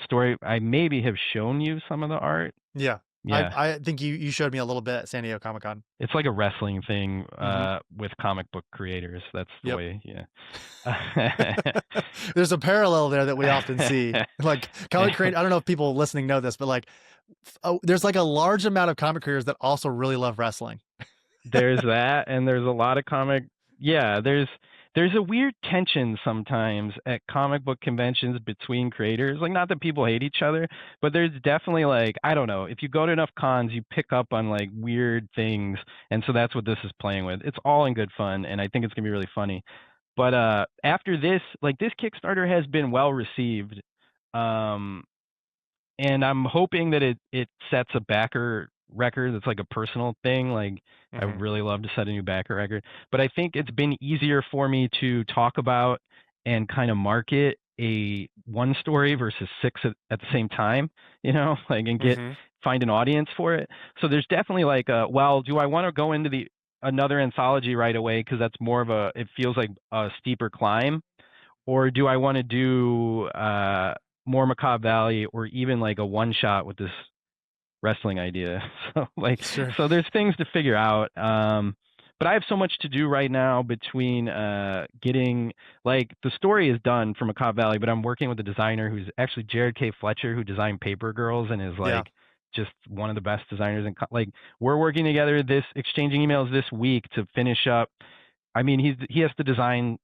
story. I maybe have shown you some of the art. Yeah. Yeah. I think you showed me a little bit at San Diego Comic-Con. It's like a wrestling thing Mhm. with comic book creators. That's the Yep. way, yeah. There's a parallel there that we often see. Like comic create I don't know if people listening know this, but like there's like a large amount of comic creators that also really love wrestling. There's that, and there's a lot of there's a weird tension sometimes at comic book conventions between creators. Like, not that people hate each other, but there's definitely, like, I don't know, if you go to enough cons, you pick up on like weird things, and so that's what this is playing with. It's all in good fun, and I think it's gonna be really funny. But after this, like, this Kickstarter has been well received. Um and I'm hoping that it sets a backer record that's like a personal thing. Like, I would Mhm. really love to set a new backer record. But I think it's been easier for me to talk about and kind of market a one story versus six at the same time, like, and Mhm. find an audience for it. So there's definitely like well, do I want to go into the another anthology right away because that's more of it feels like a steeper climb, or do I want to do more Macabre Valley, or even like a one shot with this wrestling idea? Sure. So there's things to figure out. But I have so much to do right now between getting, like, the story is done for Macabre Valley, but I'm working with a designer who's actually Jared K. Fletcher, who designed Paper Girls and is Yeah. like just one of the best designers. And like, we're working together, exchanging emails this week to finish up. I mean, he has to design,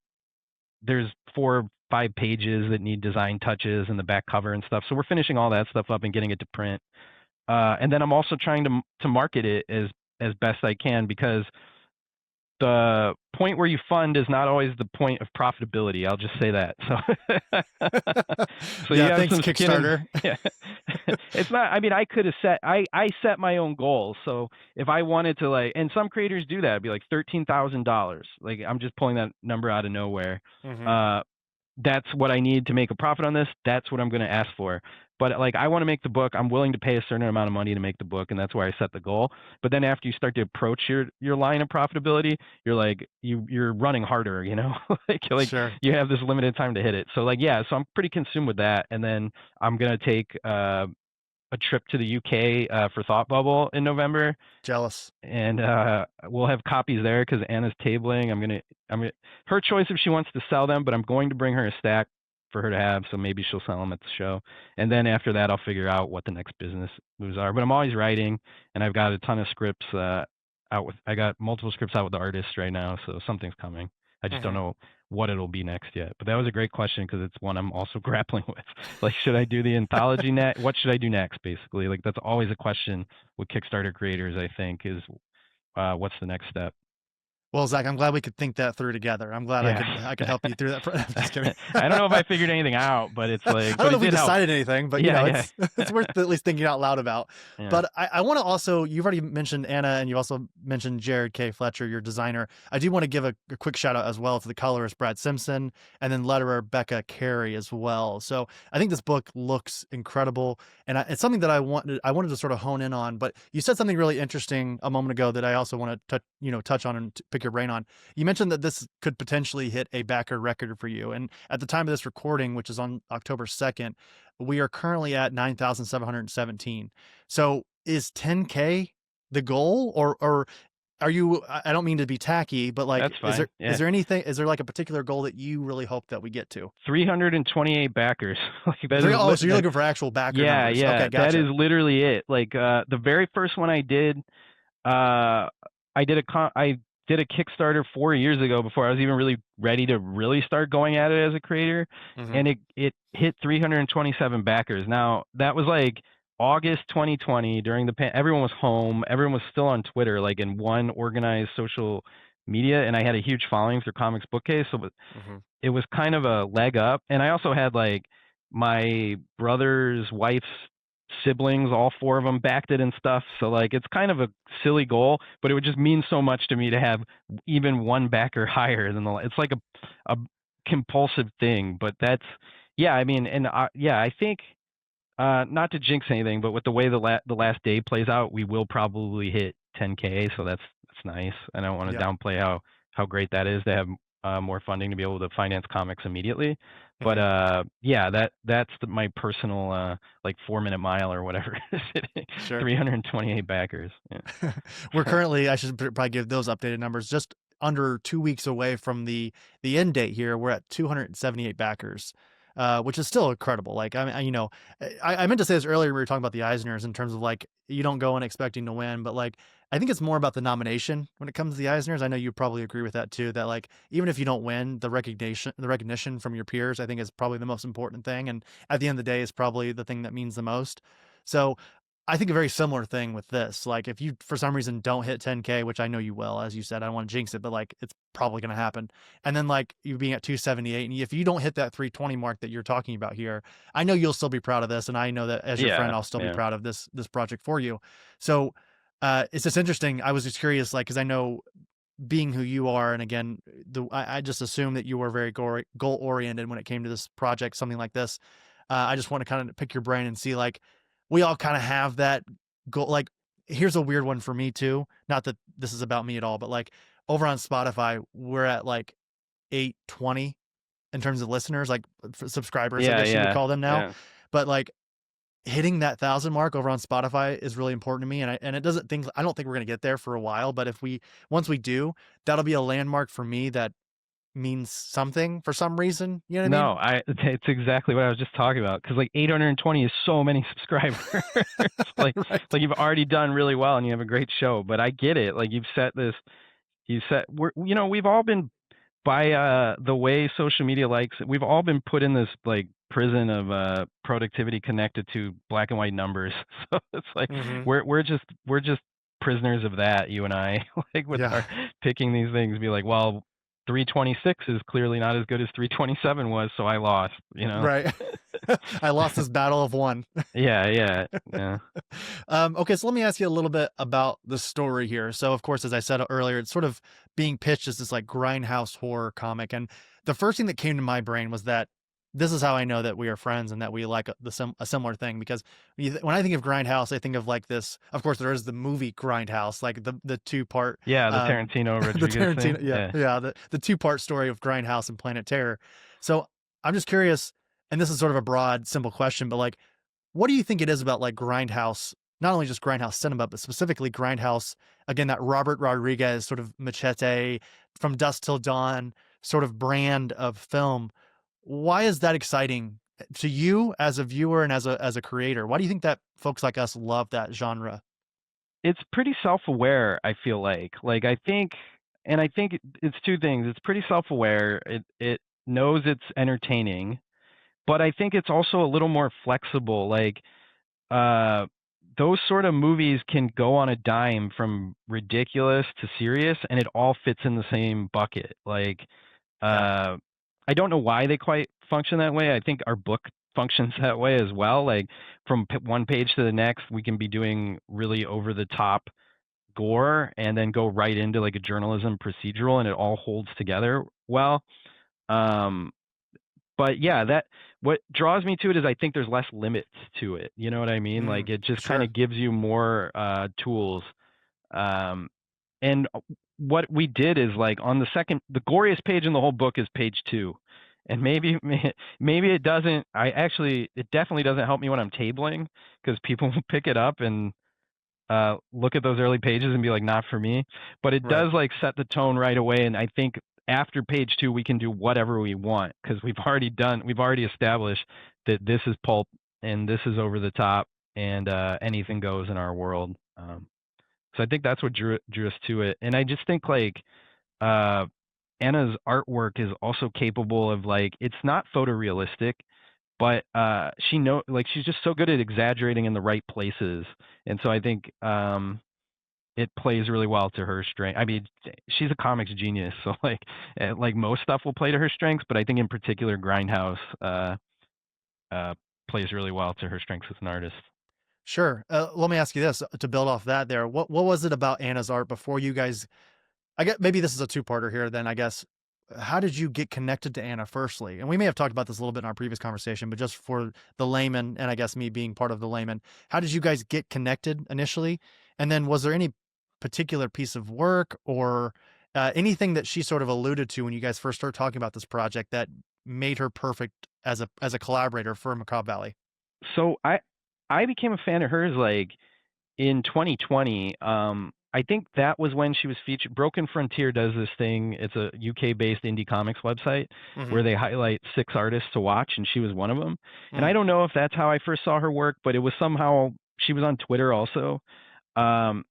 there's 4 or 5 pages that need design touches and the back cover and stuff. So we're finishing all that stuff up and getting it to print. And then I'm also trying to market it as best I can, because the point where you fund is not always the point of profitability. I'll just say that. So you Yeah, have thanks some skin in. Kickstarter. Yeah. It's not. I mean, I could have I set my own goals. So if I wanted to, like, and some creators do that, it'd be like $13,000. Like, I'm just pulling that number out of nowhere. Mhm. Uh, that's what I need to make a profit on this. That's what I'm going to ask for. But like, I want to make the book. I'm willing to pay a certain amount of money to make the book, and that's why I set the goal. But then after you start to approach your line of profitability, you're like, you're running harder, like Sure. you have this limited time to hit it. So, like, yeah, so I'm pretty consumed with that, and then I'm gonna take a trip to the UK for Thought Bubble in November, Jealous. and we'll have copies there because Anna's tabling. I'm gonna her choice if she wants to sell them, but I'm going to bring her a stack for her to have, so maybe she'll sell them at the show. And then after that, I'll figure out what the next business moves are. But I'm always writing, and I've got a ton of scripts I got multiple scripts out with the artists right now, so something's coming. I just don't Mhm. know what it'll be next yet. But that was a great question because it's one I'm also grappling with. Like, should I do the anthology next? What should I do next? Basically, like, that's always a question with Kickstarter creators, I think, is what's the next step? Well, Zach, I'm glad we could think that through together. I'm glad Yeah. I could help you through that. I'm just kidding. I don't know if I figured anything out, but it's like, I don't but know it if we did help. decided anything, but Yeah, yeah. it's it's worth at least thinking out loud about. Yeah. But I want to also, you've already mentioned Anna, and you also mentioned Jared K. Fletcher, your designer. I do want to give a quick shout out as well to the colorist Brad Simpson, and then letterer Becca Carey as well. So I think this book looks incredible, and it's something that I wanted to sort of hone in on. But you said something really interesting a moment ago that I also want to touch on and pick your brain on. You mentioned that this could potentially hit a backer record for you. And at the time of this recording, which is on October 2nd, we are currently at 9,717. So is 10K the goal, or are you, I don't mean to be tacky, but like, That's fine. Yeah. is there like a particular goal that you really hope that we get to? 328 backers. Like, that is So you're looking for actual backer yeah, numbers. yeah. Okay, gotcha. That is literally it. Like, the very first one I did, I did a Kickstarter 4 years ago before I was even really ready to really start going at it as a creator, Mhm. and it hit 327 backers. Now, that was like August 2020 during everyone was home, everyone was still on Twitter, like, in one organized social media, and I had a huge following through Comics Bookcase, so Mhm. it was kind of a leg up. And I also had, like, my brother's wife's siblings, all 4 of them backed it and stuff. So, like, it's kind of a silly goal, but it would just mean so much to me to have even one backer higher than it's like a compulsive thing. But that's, yeah, I mean, and yeah, I think, not to jinx anything, but with the way the last day plays out, we will probably hit 10K. So that's nice. I don't want to Yeah. downplay how great that is to have more funding to be able to finance comics immediately. But Mhm. yeah, that's my personal like 4 minute mile or whatever. Sure. 328 backers. Yeah. We're currently, I should probably give those updated numbers, just under 2 weeks away from the end date here. We're at 278 backers, which is still incredible. Like, I mean, I meant to say this earlier. We were talking about the Eisners in terms of like, you don't go in expecting to win, but like, I think it's more about the nomination when it comes to the Eisners. I know you probably agree with that too, that like, even if you don't win, the recognition from your peers, I think is probably the most important thing. And at the end of the day, is probably the thing that means the most. So I think a very similar thing with this. Like, if you for some reason don't hit 10K, which I know you will, as you said, I don't want to jinx it, but like it's probably going to happen. And then like you being at 278, and if you don't hit that 320 mark that you're talking about here, I know you'll still be proud of this, and I know that as your friend, Yeah, I'll still be yeah. proud of this project for you. So it's just interesting. I was just curious, like, because I know being who you are, and again, I just assume that you were very goal oriented when it came to this project, something like this. I just want to kind of pick your brain and see, like, we all kind of have that goal. Like, here's a weird one for me too. Not that this is about me at all, but like over on Spotify, we're at like 820 in terms of listeners, like subscribers, I Yeah, guess you would yeah, call them now. yeah. But like hitting that 1,000 mark over on Spotify is really important to me. And it doesn't think, I don't think we're going to get there for a while, but once we do, that'll be a landmark for me that means something for some reason. You know what I mean? No, it's exactly what I was just talking about. Because like 820 is so many subscribers. like Right. like you've already done really well and you have a great show. But I get it. Like we've all been by the way social media likes it, we've all been put in this like prison of productivity connected to black and white numbers. So it's like Hmm. we're just prisoners of that, you and I, like with Yeah. our picking these things, be like, well, 326 is clearly not as good as 327 was, so I lost, you know. Right. I lost this battle of one. Yeah, yeah, yeah. Okay, so let me ask you a little bit about the story here. So, of course, as I said earlier, it's sort of being pitched as this like grindhouse horror comic, and the first thing that came to my brain was that this is how I know that we are friends and that we like a similar thing. Because when I think of grindhouse, I think of like this. Of course, there is the movie Grindhouse, like the two part, Yeah, the um, Tarantino the Rodriguez thing. Tarantino, yeah, Yeah. yeah, the two-part story of Grindhouse and Planet Terror. So I'm just curious, and this is sort of a broad, simple question, but like, what do you think it is about like grindhouse, not only just grindhouse cinema, but specifically grindhouse, again, that Robert Rodriguez sort of Machete, From Dusk Till Dawn sort of brand of film? Why is that exciting to you as a viewer and as a creator? Why do you think that folks like us love that genre? It's pretty self-aware, I feel like. Like I think it's two things. It's pretty self-aware. It knows it's entertaining, but I think it's also a little more flexible. Like uh those sort of movies can go on a dime from ridiculous to serious and it all fits in the same bucket. Like Yeah. uh I don't know why they quite function that way. I think our book functions that way as well. Like from one page to the next, we can be doing really over the top gore and then go right into like a journalism procedural and it all holds together well. Um, but yeah, that what draws me to it is I think there's less limits to it. You know what I mean? Like Mm, it just kind sure. of gives you more tools. Um, and what we did is like on the goriest page in the whole book is page 2. And maybe it doesn't. It definitely doesn't help me when I'm tabling because people will pick it up and look at those early pages and be like, not for me. But it Right. does like set the tone right away. And I think after page 2, we can do whatever we want because we've already established that this is pulp and this is over the top and anything goes in our world. So I think that's what drew us to it. And I just think like uh, Anna's artwork is also capable of like, it's not photorealistic, but she's just so good at exaggerating in the right places. And so I think it plays really well to her strength. I mean, she's a comics genius, so like most stuff will play to her strengths, but I think in particular Grindhouse uh plays really well to her strengths as an artist. Sure. Let me ask you this to build off that there. What was it about Anna's art before you guys, I guess maybe this is a two-parter here then, I guess. How did you get connected to Anna firstly? And we may have talked about this a little bit in our previous conversation, but just for the layman, and I guess me being part of the layman, how did you guys get connected initially? And then was there any particular piece of work or anything that she sort of alluded to when you guys first started talking about this project that made her perfect as a collaborator for Macabre Valley? So I became a fan of hers like in 2020. I think that was when she was featured. Broken Frontier does this thing. It's a UK-based indie comics website Mm-hmm. where they highlight 6 artists to watch, and she was one of them. And Mm. I don't know if that's how I first saw her work, but it was somehow she was on Twitter also. Um,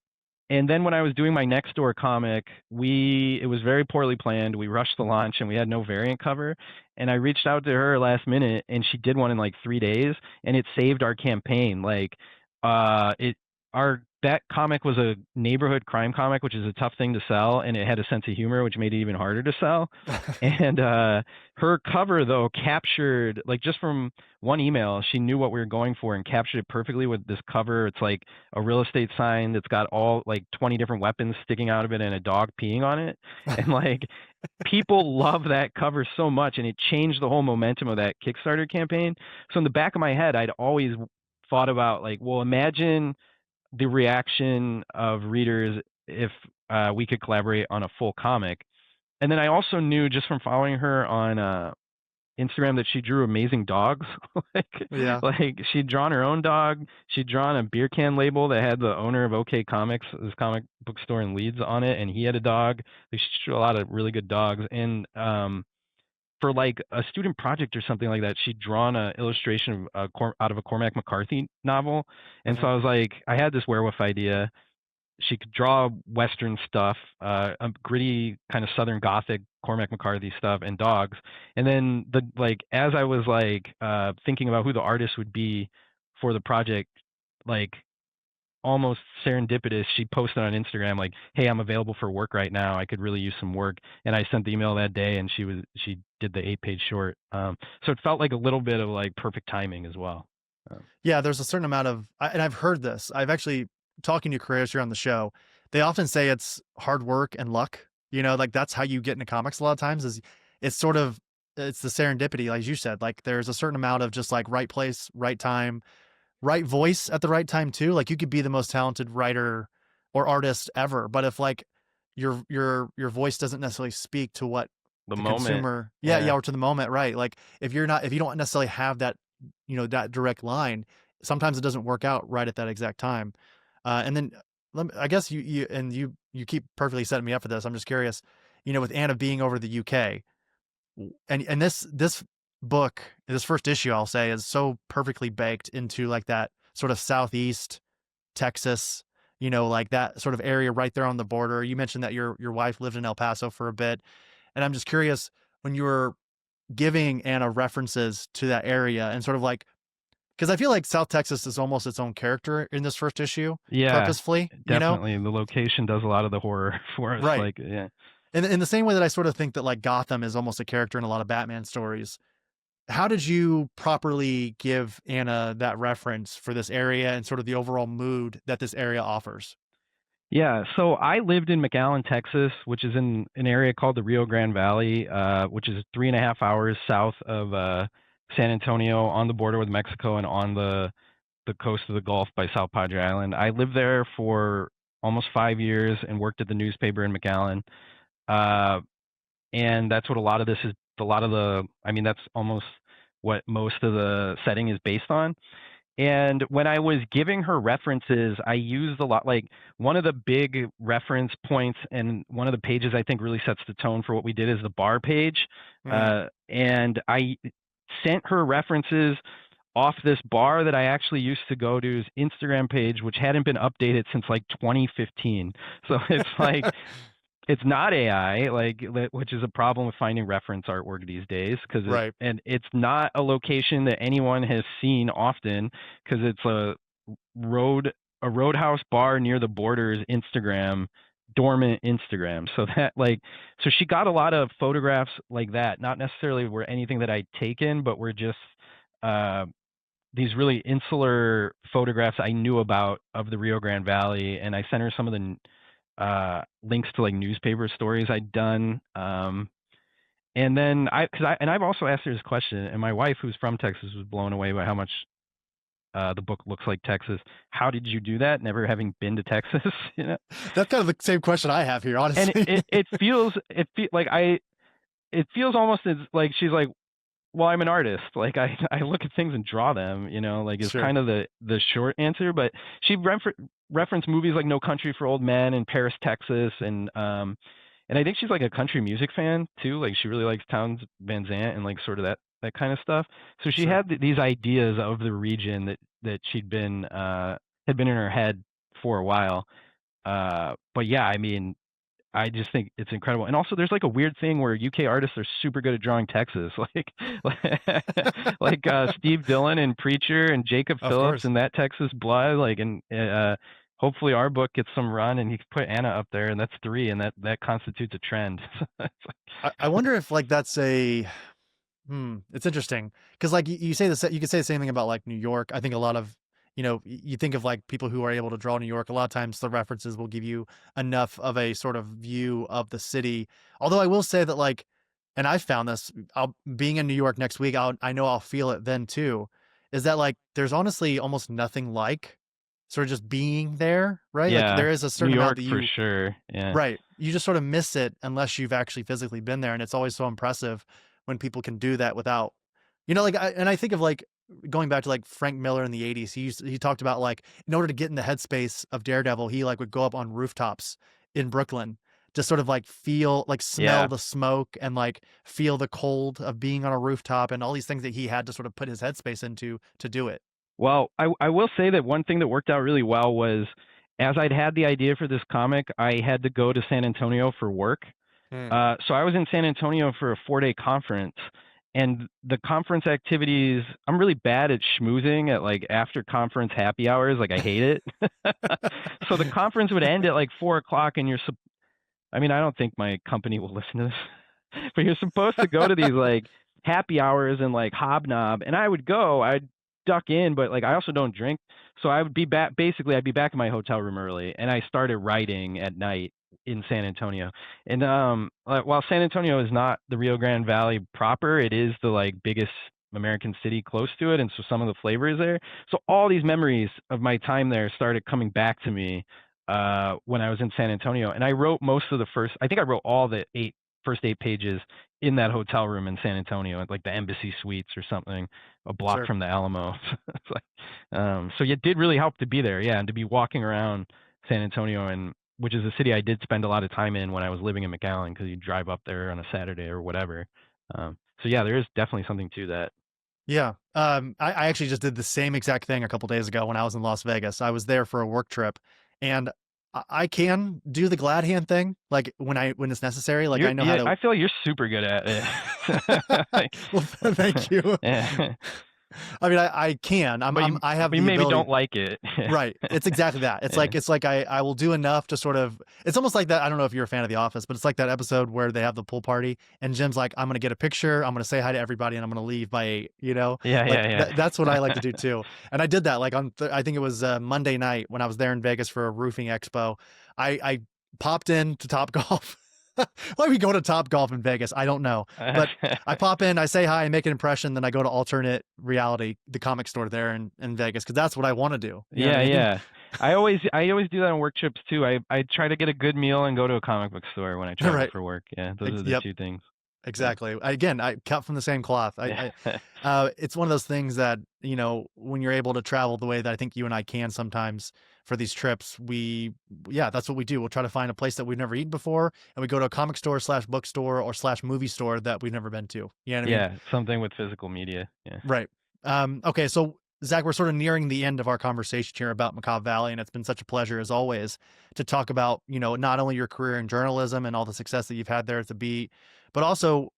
and then when I was doing my next door comic, it was very poorly planned. We rushed the launch and we had no variant cover. And I reached out to her last minute and she did one in like 3 days and it saved our campaign. Like it our that comic was a neighborhood crime comic, which is a tough thing to sell, and it had a sense of humor, which made it even harder to sell. And her cover though captured like just from one email, she knew what we were going for and captured it perfectly with this cover. It's like a real estate sign that's got all like 20 different weapons sticking out of it and a dog peeing on it. And like people love that cover so much and it changed the whole momentum of that Kickstarter campaign. So in the back of my head, I'd always thought about like, well, imagine the reaction of readers if we could collaborate on a full comic. And then I also knew just from following her on Instagram that she drew amazing dogs. like Yeah. like she'd drawn her own dog. She'd drawn a beer can label that had the owner of OK Comics, this comic book store in Leeds, on it, and he had a dog. Like, she drew a lot of really good dogs. And for like a student project or something like that, she'd drawn an illustration of out of a Cormac McCarthy novel. And so Mm-hmm. I was like, I had this werewolf idea. She could draw Western stuff, a gritty kind of Southern Gothic Cormac McCarthy stuff, and dogs. And then as I was thinking about who the artist would be for the project, like almost serendipitous, she posted on Instagram like, "Hey, I'm available for work right now. I could really use some work." And I sent the email that day, and she did the 8-page short. So it felt like a little bit of like perfect timing as well. Yeah, there's a certain amount of, and I've heard this. I've actually talking to creators here on the show. They often say it's hard work and luck. You know, like that's how you get into comics a lot of times. Is it's sort of it's the serendipity, like you said. Like there's a certain amount of just like right place, right time, right voice at the right time too. Like you could be the most talented writer or artist ever, but if like your voice doesn't necessarily speak to what The the moment, consumer, yeah, yeah. or to the moment, right? Like if you don't necessarily have that, that direct line, sometimes it doesn't work out right at that exact time. And then I guess you keep perfectly setting me up for this. I'm just curious, with Anna being over the UK, and this book, this first issue, I'll say, is so perfectly baked into like that sort of southeast Texas, like that sort of area right there on the border. You mentioned that your wife lived in El Paso for a bit, and I'm just curious when you were giving Anna references to that area and sort of like because I feel like South Texas is almost its own character in this first issue, Yeah, purposefully, definitely. The location does a lot of the horror for us. right? Like, yeah. In the same way that I sort of think that like Gotham is almost a character in a lot of Batman stories. How did you properly give Anna that reference for this area and sort of the overall mood that this area offers? Yeah, so I lived in McAllen, Texas, which is in an area called the Rio Grande Valley, which is 3.5 hours south of San Antonio, on the border with Mexico and on the coast of the Gulf by South Padre Island. I lived there for almost 5 years and worked at the newspaper in McAllen. Uh, and that's what a lot of this is. A lot of I mean, that's almost what most of the setting is based on. And when I was giving her references, I used a lot, like one of the big reference points and one of the pages I think really sets the tone for what we did is the bar page. Mm. And I sent her references off this bar that I actually used to go to's Instagram page, which hadn't been updated since like 2015. So it's like it's not AI, like, which is a problem with finding reference artwork these days, because Right. it's not a location that anyone has seen often, because it's a roadhouse bar near the border's Instagram, dormant Instagram. So so she got a lot of photographs like that, not necessarily were anything that I'd taken, but were just uh, these really insular photographs I knew about of the Rio Grande Valley, and I sent her some of the links to like newspaper stories I'd done. And then I've also asked her this question, and my wife, who's from Texas, was blown away by how much the book looks like Texas. How did you do that? Never having been to Texas, you know? That's kind of the same question I have here, And honestly. it feels almost as like she's like, well, I'm an artist. Like I look at things and draw them, you know, like it's Sure. kind of the short answer. But she referenced movies like No Country for Old Men and Paris, Texas, and I think she's like a country music fan too. Like she really likes Townes Van Zandt and like sort of that kind of stuff. So she Sure. had these ideas of the region that she'd been had been in her head for a while. But yeah, I mean, I just think it's incredible. And also there's like a weird thing where UK artists are super good at drawing Texas. Like Steve Dillon and Preacher and Jacob Of Phillips course. and that Texas blood, like, and hopefully our book gets some run and you can put Anna up there, and that's 3, and that constitutes a trend. It's like, I wonder if like that's a it's interesting because like you say this, you could say the same thing about like New York. I think a lot of, you think of like people who are able to draw New York. A lot of times the references will give you enough of a sort of view of the city. Although I will say that like, and I found this, being in New York next week, I know I'll feel it then too. Is that like there's honestly almost nothing like sort of just being there, right? Like yeah, there is a New certain amount York that for you sure. Yeah. Right. You just sort of miss it unless you've actually physically been there. And it's always so impressive when people can do that without, like, and I think of like going back to like Frank Miller in the 80s. He talked about like, in order to get in the headspace of Daredevil, he like would go up on rooftops in Brooklyn, just sort of like feel, like smell Yeah. the smoke and like feel the cold of being on a rooftop and all these things that he had to sort of put his headspace into to do it. Well, I will say that one thing that worked out really well was, as I'd had the idea for this comic, I had to go to San Antonio for work. Hmm. So I was in San Antonio for a 4-day conference, and the conference activities, I'm really bad at schmoozing at like after conference happy hours. Like I hate it. So the conference would end at like 4 o'clock, and I mean, I don't think my company will listen to this, but you're supposed to go to these like happy hours and like hobnob. And I'd duck in, but like I also don't drink. So I would be back, basically, I'd be back in my hotel room early. And I started writing at night in San Antonio. And while San Antonio is not the Rio Grande Valley proper, it is the like biggest American city close to it. And so some of the flavor is there. So all these memories of my time there started coming back to me when I was in San Antonio, and I wrote most of the first. I think I wrote all the first 8 pages in that hotel room in San Antonio, at like the Embassy Suites or something, a block Sure. from the Alamo. It's like, so it did really help to be there, yeah, and to be walking around San Antonio, and which is a city I did spend a lot of time in when I was living in McAllen, because you drive up there on a Saturday or whatever. So yeah, there is definitely something to that. Yeah. I actually just did the same exact thing a couple days ago when I was in Las Vegas. I was there for a work trip, and I can do the glad hand thing, like when it's necessary. Like I know how Yeah, to. I feel like you're super good at it. Like, Well, thank you. yeah. I mean, I can. I have But you the maybe ability. don't like it. Right. It's exactly that. It's Yeah. like I will do enough to sort of, it's almost like that. I don't know if you're a fan of The Office, but it's like that episode where they have the pool party and Jim's like, I'm gonna get a picture, I'm gonna say hi to everybody, and I'm gonna leave by 8, Yeah, Like yeah, that's what I like to do too. And I did that like on I think it was Monday night when I was there in Vegas for a roofing expo. I popped in to Top Golf. Why we go to Top Golf in Vegas? I don't know. But yeah. I pop in, I say hi, I make an impression, then I go to Alternate Reality, the comic store there in Vegas, because that's what I want to do. You know what Yeah, I mean? yeah. I always do that on work trips too. I try to get a good meal and go to a comic book store when I travel Right. for work. Yeah, those are the Yep. two things. Yeah. Exactly. Again, I cut from the same cloth. Yeah. It's one of those things that, when you're able to travel the way that I think you and I can sometimes for these trips, yeah, that's what we do. We'll try to find a place that we've never eaten before, and we go to a comic store slash bookstore or slash movie store that we've never been to. You know what I mean? Yeah, something with physical media. Yeah. Right. Okay. So, Zach, we're sort of nearing the end of our conversation here about Macabre Valley, and it's been such a pleasure as always to talk about, not only your career in journalism and all the success that you've had there at the Beat, but also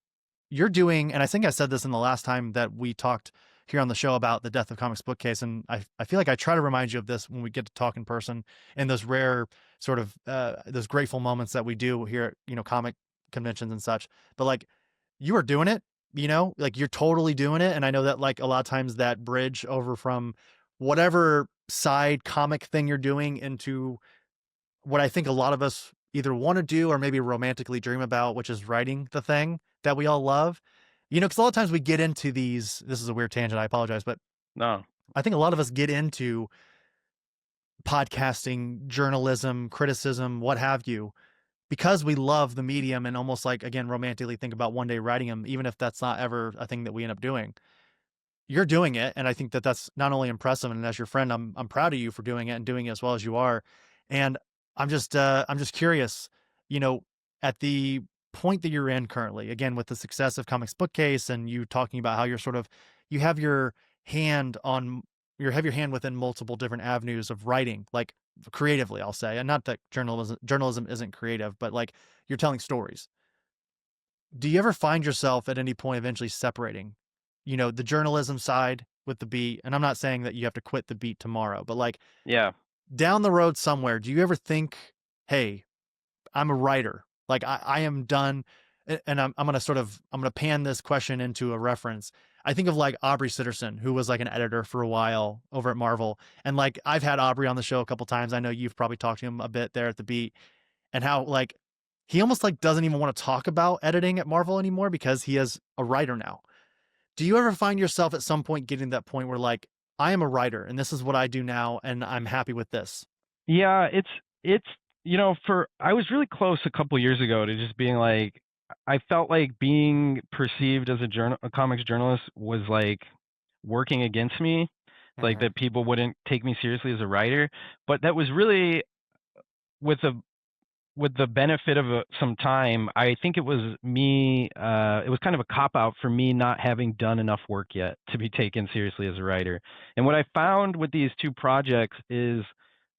you're doing, and I think I said this in the last time that we talked here on the show about the Death of Comics Bookcase, and I feel like I try to remind you of this when we get to talk in person in those rare sort of those grateful moments that we do here at, comic conventions and such. But like you are doing it, like you're totally doing it. And I know that like a lot of times that bridge over from whatever side comic thing you're doing into what I think a lot of us either want to do or maybe romantically dream about, which is writing the thing that we all love. Because a lot of times we get into these, this is a weird tangent, I apologize, but No. I think a lot of us get into podcasting, journalism, criticism, what have you, because we love the medium and almost like, again, romantically think about one day writing them, even if that's not ever a thing that we end up doing. You're doing it, and I think that that's not only impressive, and as your friend, I'm proud of you for doing it and doing it as well as you are. And I'm just curious, you know, at the point that you're in currently, again, with the success of Comics Bookcase and you talking about how you're sort of you have your hand on you have your hand within multiple different avenues of writing, like creatively, I'll say. And not that journalism isn't creative, but like you're telling stories. Do you ever find yourself at any point eventually separating, the journalism side with the beat? And I'm not saying that you have to quit the beat tomorrow, but like Yeah. down the road somewhere, do you ever think, hey, I'm a writer. Like I am done. And I'm gonna pan this question into a reference. I think of like Aubrey Sitterson, who was like an editor for a while over at Marvel. And like I've had Aubrey on the show a couple times. I know you've probably talked to him a bit there at the beat, and how like he almost like doesn't even want to talk about editing at Marvel anymore because he is a writer now. Do you ever find yourself at some point getting to that point where like I am a writer and this is what I do now and I'm happy with this? Yeah, it's for I was really close a couple years ago to just being like I felt like being perceived as a comics journalist was like working against me, like Mhm. that people wouldn't take me seriously as a writer. But that was really with the benefit of some time, I think it was me. It was kind of a cop out for me not having done enough work yet to be taken seriously as a writer. And what I found with these two projects is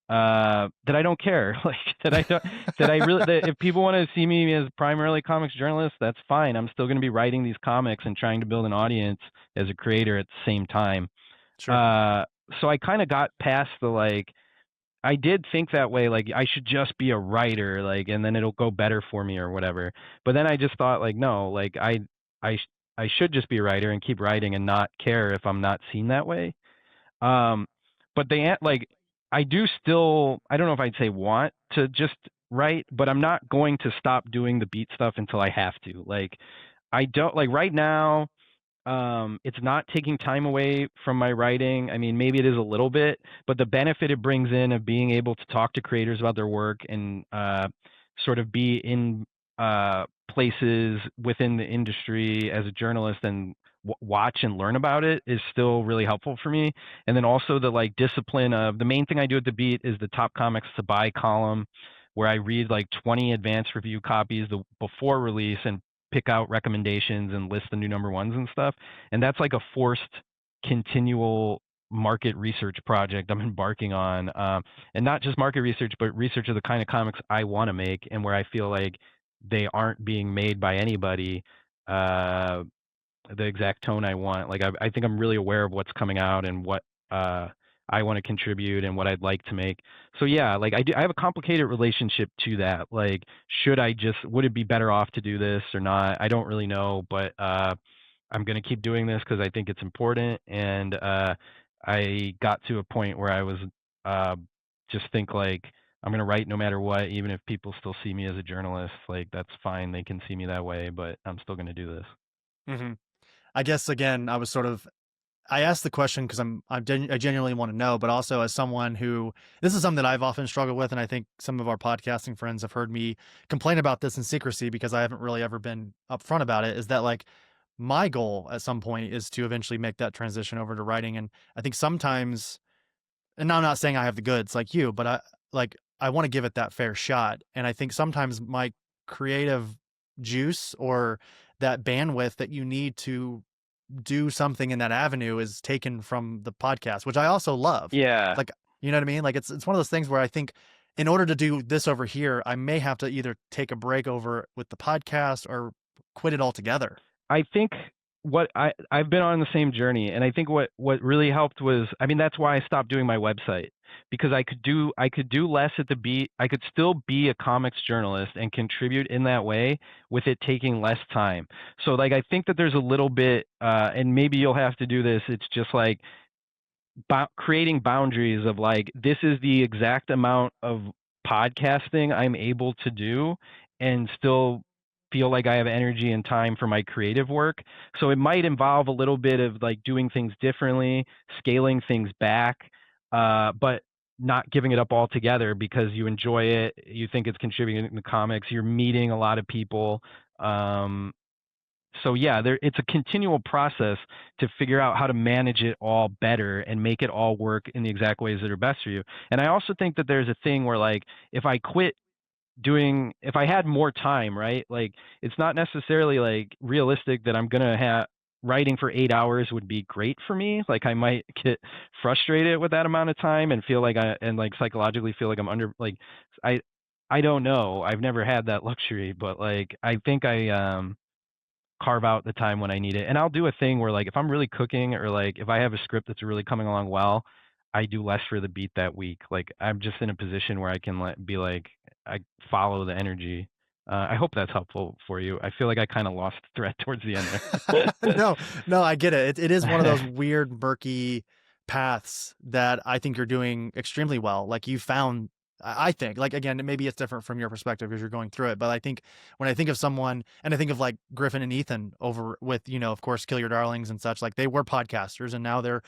that I don't care. Like that I don't that I really that if people want to see me as primarily comics journalist, that's fine. I'm still going to be writing these comics and trying to build an audience as a creator at the same time. Sure. Uh, so I kind of got past the like. I did think that way, like I should just be a writer, like, and then it'll go better for me or whatever. But then I just thought, like, no, like I, I should just be a writer and keep writing and not care if I'm not seen that way. Um, but they like I do still I don't know if I'd say want to just write, but I'm not going to stop doing the beat stuff until I have to. Like I don't like right now. It's not taking time away from my writing. I mean, maybe it is a little bit, but the benefit it brings in of being able to talk to creators about their work and sort of be in places within the industry as a journalist and watch and learn about it is still really helpful for me. And then also the like discipline of the main thing I do at the Beat is the top comics to buy column, where I read like 20 advanced review copies before release and pick out recommendations and list the new number ones and stuff. And that's like a forced continual market research project I'm embarking on. And not just market research, but research of the kind of comics I want to make and where I feel like they aren't being made by anybody uh, the exact tone I want. Like I think I'm really aware of what's coming out and what uh, I want to contribute and what I'd like to make. So yeah, like I have a complicated relationship to that. Like, would it be better off to do this or not? I don't really know, but I'm gonna keep doing this because I think it's important. And I got to a point where I was uh, just think like I'm gonna write no matter what, even if people still see me as a journalist. Like that's fine, they can see me that way, but I'm still gonna do this. Mhm. I guess again, I asked the question because I genuinely want to know, but also as someone who this is something that I've often struggled with, and I think some of our podcasting friends have heard me complain about this in secrecy because I haven't really ever been upfront about it. Is that like my goal at some point is to eventually make that transition over to writing, and I think sometimes, and I'm not saying I have the goods like you, but I want to give it that fair shot, and I think sometimes my creative juice or that bandwidth that you need to do something in that avenue is taken from the podcast, which I also love. Yeah. Like, you know what I mean? Like it's one of those things where I think in order to do this over here, I may have to either take a break over with the podcast or quit it altogether. I think what I've been on the same journey, and I think what really helped was, I mean, that's why I stopped doing my website, because I could do less at the Beat. I could still be a comics journalist and contribute in that way with it taking less time. So like I think that there's a little bit, and maybe you'll have to do this. It's just like creating boundaries of like this is the exact amount of podcasting I'm able to do and still feel like I have energy and time for my creative work. So it might involve a little bit of like doing things differently, scaling things back, but not giving it up altogether because you enjoy it, you think it's contributing to the comics, you're meeting a lot of people. So yeah, it's a continual process to figure out how to manage it all better and make it all work in the exact ways that are best for you. And I also think that there's a thing where like if I had more time, right? Like it's not necessarily like realistic that I'm gonna have writing for 8 hours would be great for me. Like I might get frustrated with that amount of time and feel like like psychologically feel like I'm under like I I don't know. I've never had that luxury, but like I think I carve out the time when I need it. And I'll do a thing where like if I'm really cooking or like if I have a script that's really coming along well, I do less for the beat that week. Like I'm just in a position where I can be like I follow the energy. I hope that's helpful for you. I feel like I kind of lost the thread towards the end No, no, I get it. It is one of those there. weird, murky paths that I think you're doing extremely well. Like you found, I think, like again, maybe it's different from your perspective because you're going through it. But I think when I think of someone, and I think of like Griffin and Ethan over with, of course, Kill Your Darlings and such. Like they were podcasters, and now they're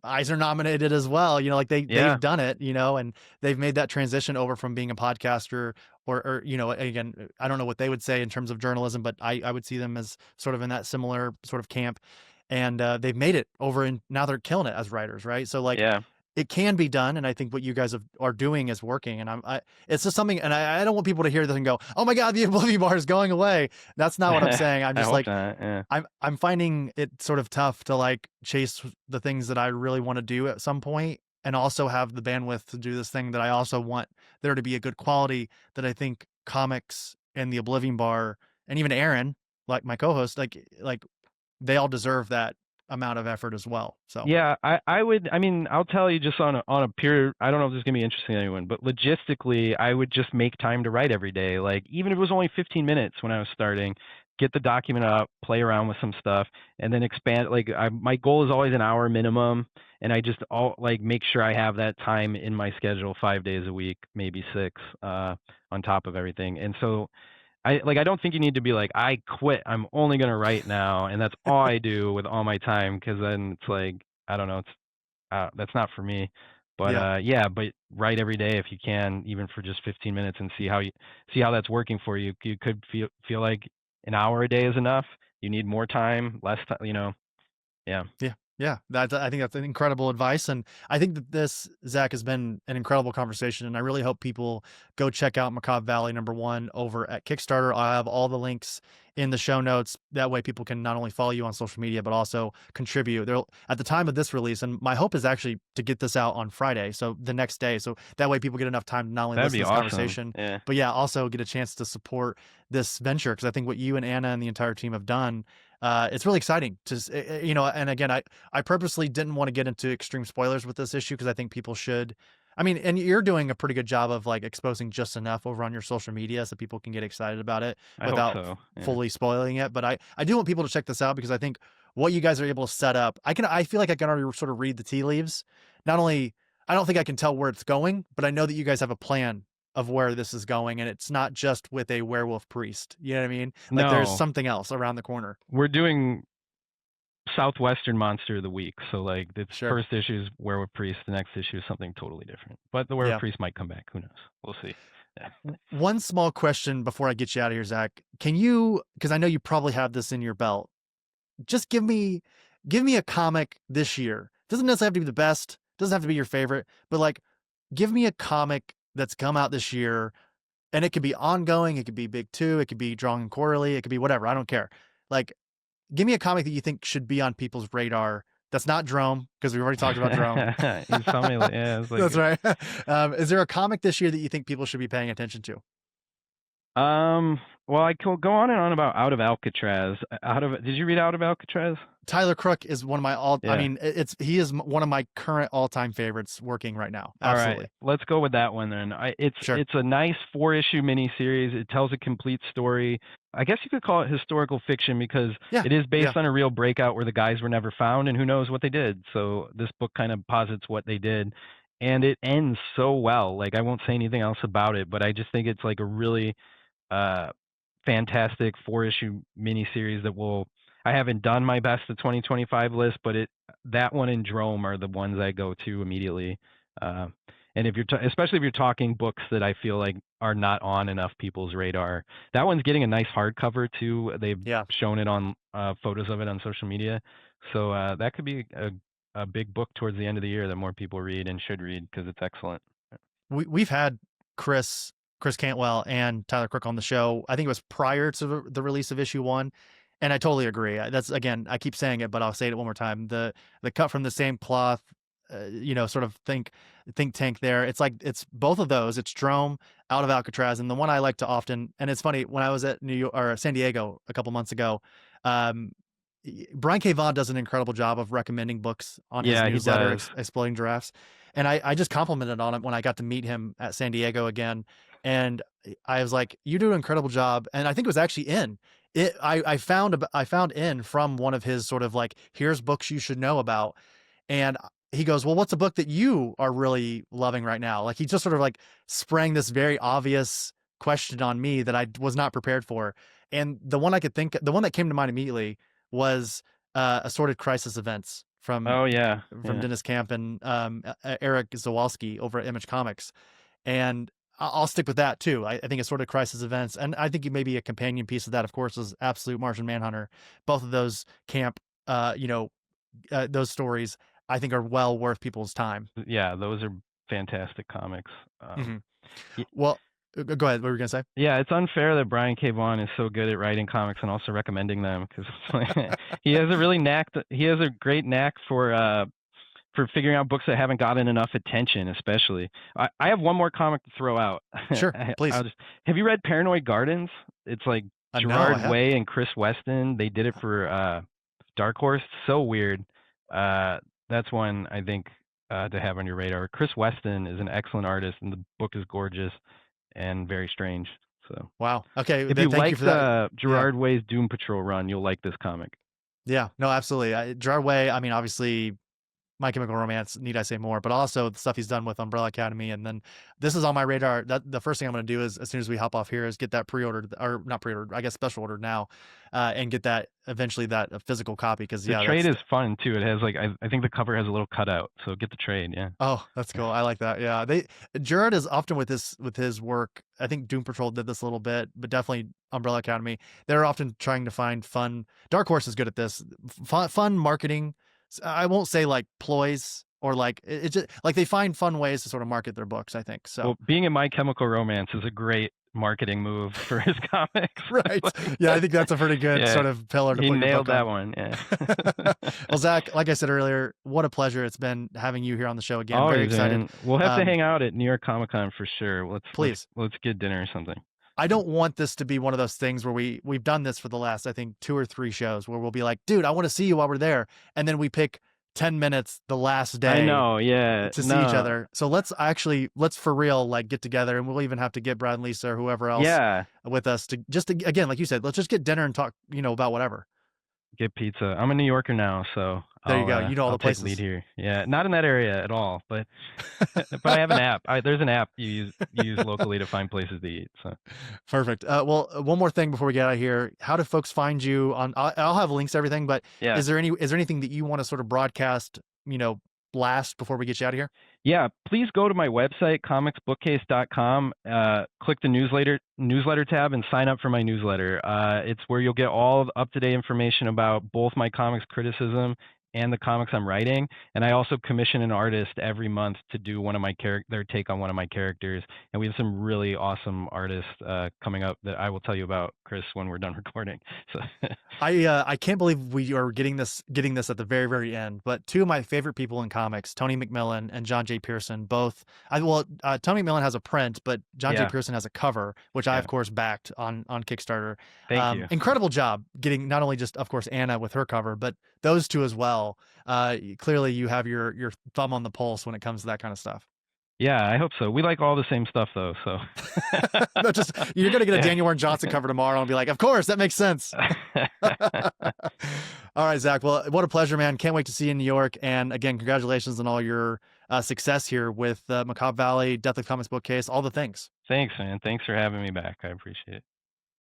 Eisner nominated as well. Like they've Yeah, done it, and they've made that transition over from being a podcaster or again, I don't know what they would say in terms of journalism, but I would see them as sort of in that similar sort of camp. And they've made it over, and now they're killing it as writers, right? So like yeah. it can be done, and I think what you guys are doing is working. And it's just something, and I don't want people to hear this and go, "Oh my God, the Oblivion Bar is going away." That's not what I'm saying. I'm I just hope like not. Yeah. I'm finding it sort of tough to like chase the things that I really want to do at some point and also have the bandwidth to do this thing that I also want there to be a good quality that I think comics and the Oblivion Bar and even Aaron, like my co-host, like they all deserve that amount of effort as well. So Yeah, I would. I mean, I'll tell you just on a pure. I don't know if this is gonna be interesting to anyone, but logistically, I would just make time to write every day. Like even if it was only 15 minutes when I was starting, get the document up, play around with some stuff, and then expand. Like my goal is always an hour minimum, and I just like make sure I have that time in my schedule 5 days a week, maybe six, on top of everything. And so I don't think you need to be like, I quit. I'm only gonna write now, and that's all I do with all my time. Because then it's like, I don't know, it's that's not for me. But yeah. yeah, but write every day if you can, even for just 15 minutes, and see how that's working for you. You could feel like an hour a day is enough. You need more time, less time. Yeah. Yeah. Yeah. I think that's an incredible advice. And I think that this, Zach, has been an incredible conversation. And I really hope people go check out Macabre Valley #1 over at Kickstarter. I'll have all the links in the show notes. That way people can not only follow you on social media, but also contribute. They'll at the time of this release, and my hope is actually to get this out on Friday. So the next day. So that way people get enough time to not only That'd listen be to this awesome. conversation, Yeah. but yeah, also get a chance to support this venture. Cause I think what you and Anna and the entire team have done, it's really exciting to, and again, I purposely didn't want to get into extreme spoilers with this issue because I think people should. I mean, and you're doing a pretty good job of like exposing just enough over on your social media so people can get excited about it I hope without so. Yeah. fully spoiling it. But I do want people to check this out because I think what you guys are able to set up, I feel like I can already sort of read the tea leaves. Not only I don't think I can tell where it's going, but I know that you guys have a plan of where this is going, and it's not just with a werewolf priest. You know what I mean? Like there's No, something else around the corner. we're doing Southwestern Monster of the Week. So like the Sure. first issue is Werewolf Priest, the next issue is something totally different. But the Werewolf Yeah. Priest might come back. Who knows? We'll see. Yeah. One small question before I get you out of here, Zach. Can you, because I know you probably have this in your belt, just give me a comic this year. Doesn't necessarily have to be the best, doesn't have to be your favorite, but like give me a comic that's come out this year, and it could be ongoing, it could be big two, it could be drawn quarterly, it could be whatever. I don't care. Like, give me a comic that you think should be on people's radar. That's not Drome, because we've already talked about Drome. You saw me. Yeah, it's like That's right. Is there a comic this year that you think people should be paying attention to? Well, I could go on and on about Out of Alcatraz. Did you read Out of Alcatraz? Tyler Crook is one of my I Yeah. mean, he is one of my current all-time favorites working right now. All Absolutely. right, let's go with that one then. Sure. It's a nice 4-issue miniseries. It tells a complete story. I guess you could call it historical fiction because Yeah. it is Yeah. based on a real breakout where the guys were never found and who knows what they did. So this book kind of posits what they did, and it ends so well. Like I won't say anything else about it, but I just think it's like a really uh fantastic 4-issue miniseries that I haven't done my best of 2025 list, but that one and Drome are the ones I go to immediately. And if especially if you're talking books that I feel like are not on enough people's radar, that one's getting a nice hardcover too. They've shown it on photos of it on social media, so that could be a big book towards the end of the year that more people read and should read because it's excellent. We've had Chris Cantwell and Tyler Crook on the show. I think it was prior to the release of issue 1. And I totally agree. That's, again, I keep saying it, but I'll say it one more time. The cut from the same cloth, sort of think tank there. It's like, it's both of those. It's Drome, Out of Alcatraz, and the one I like to often, and it's funny, when I was at New York or San Diego a couple months ago, Brian K. Vaughan does an incredible job of recommending books on his newsletter, Exploding Giraffes. And I just complimented on it when I got to meet him at San Diego again. And I was like, you do an incredible job. And I think it was actually in it. I found in from one of his sort of like, here's books you should know about. And he goes, well, what's a book that you are really loving right now? Like, he just sort of like sprang this very obvious question on me that I was not prepared for. And the one that came to mind immediately was Assorted Crisis Events from Dennis Camp and Eric Zawalski over at Image Comics. And I'll stick with that too. I think Assorted Crisis Events, and I think maybe a companion piece of that, of course, is Absolute Martian Manhunter. Both of those Camp, those stories, I think, are well worth people's time. Yeah, those are fantastic comics. Well, go ahead. What were you gonna say? Yeah, it's unfair that Brian K. Vaughan is so good at writing comics and also recommending them, because he has a great knack for figuring out books that haven't gotten enough attention. Especially, I have one more comic to throw out. Sure, please. Have you read Paranoid Gardens? It's like Gerard Way and Chris Weston. They did it for Dark Horse. So weird. That's one I think to have on your radar. Chris Weston is an excellent artist, and the book is gorgeous and very strange. So wow. Okay. If you like Gerard Way's Doom Patrol run, you'll like this comic. Yeah. No, absolutely. Gerard Way. I mean, obviously, My Chemical Romance. Need I say more? But also the stuff he's done with Umbrella Academy, and then this is on my radar. That the first thing I'm going to do is, as soon as we hop off here, is get that pre-ordered, or not pre-ordered, I guess special ordered now, and get that eventually that physical copy, because the trade is fun too. It has like I think the cover has a little cutout, so get the trade. Yeah. Oh, that's cool. I like that. Yeah, Gerard is often with his work. I think Doom Patrol did this a little bit, but definitely Umbrella Academy. They're often trying to find fun. Dark Horse is good at this. Fun marketing. I won't say like ploys, or like it's just like they find fun ways to sort of market their books, I think. So being in My Chemical Romance is a great marketing move for his comics. Right. Yeah, I think that's a pretty good sort of pillar to put your book on. He nailed that one. Yeah. Well, Zach, like I said earlier, what a pleasure it's been having you here on the show again. Always, very excited. Man. We'll have to hang out at New York Comic Con for sure. Let's get dinner or something. I don't want this to be one of those things where we've done this for the last, I think, 2 or 3 shows where we'll be like, dude, I want to see you while we're there. And then we pick 10 minutes the last day. I know, yeah. To see each other. So let's for real, like, get together, and we'll even have to get Brad and Lisa or whoever else with us to again, like you said, let's just get dinner and talk, about whatever. Get pizza. I'm a New Yorker now, so there you go. You know all the places. Lead here. Yeah, not in that area at all, but I have an app. There's an app you use locally to find places to eat. So perfect. Well, one more thing before we get out of here. How do folks find you on? I'll have links to everything, but is there anything that you want to sort of broadcast? Last before we get you out of here? Yeah, please go to my website, comicsbookcase.com, click the newsletter tab and sign up for my newsletter. It's where you'll get all up-to-date information about both my comics criticism and the comics I'm writing. And I also commission an artist every month to do their take on one of my characters. And we have some really awesome artists coming up that I will tell you about, Chris, when we're done recording. So I can't believe we are getting this at the very, very end. But 2 of my favorite people in comics, Tony McMillan and John J. Pearson, both. Tony McMillan has a print, but John J. Pearson has a cover, which I of course backed on Kickstarter. Thank you. Incredible job getting not only just, of course, Anna with her cover, but those 2 as well. Clearly you have your thumb on the pulse when it comes to that kind of stuff. Yeah, I hope so. We like all the same stuff though, so no, just you're gonna get a Daniel Warren Johnson cover tomorrow and be like, of course, that makes sense. All right, Zach. Well, what a pleasure, man. Can't wait to see you in New York. And again, congratulations on all your success here with Macabre Valley, Death of Comics Bookcase, all the things. Thanks, man. Thanks for having me back. I appreciate it.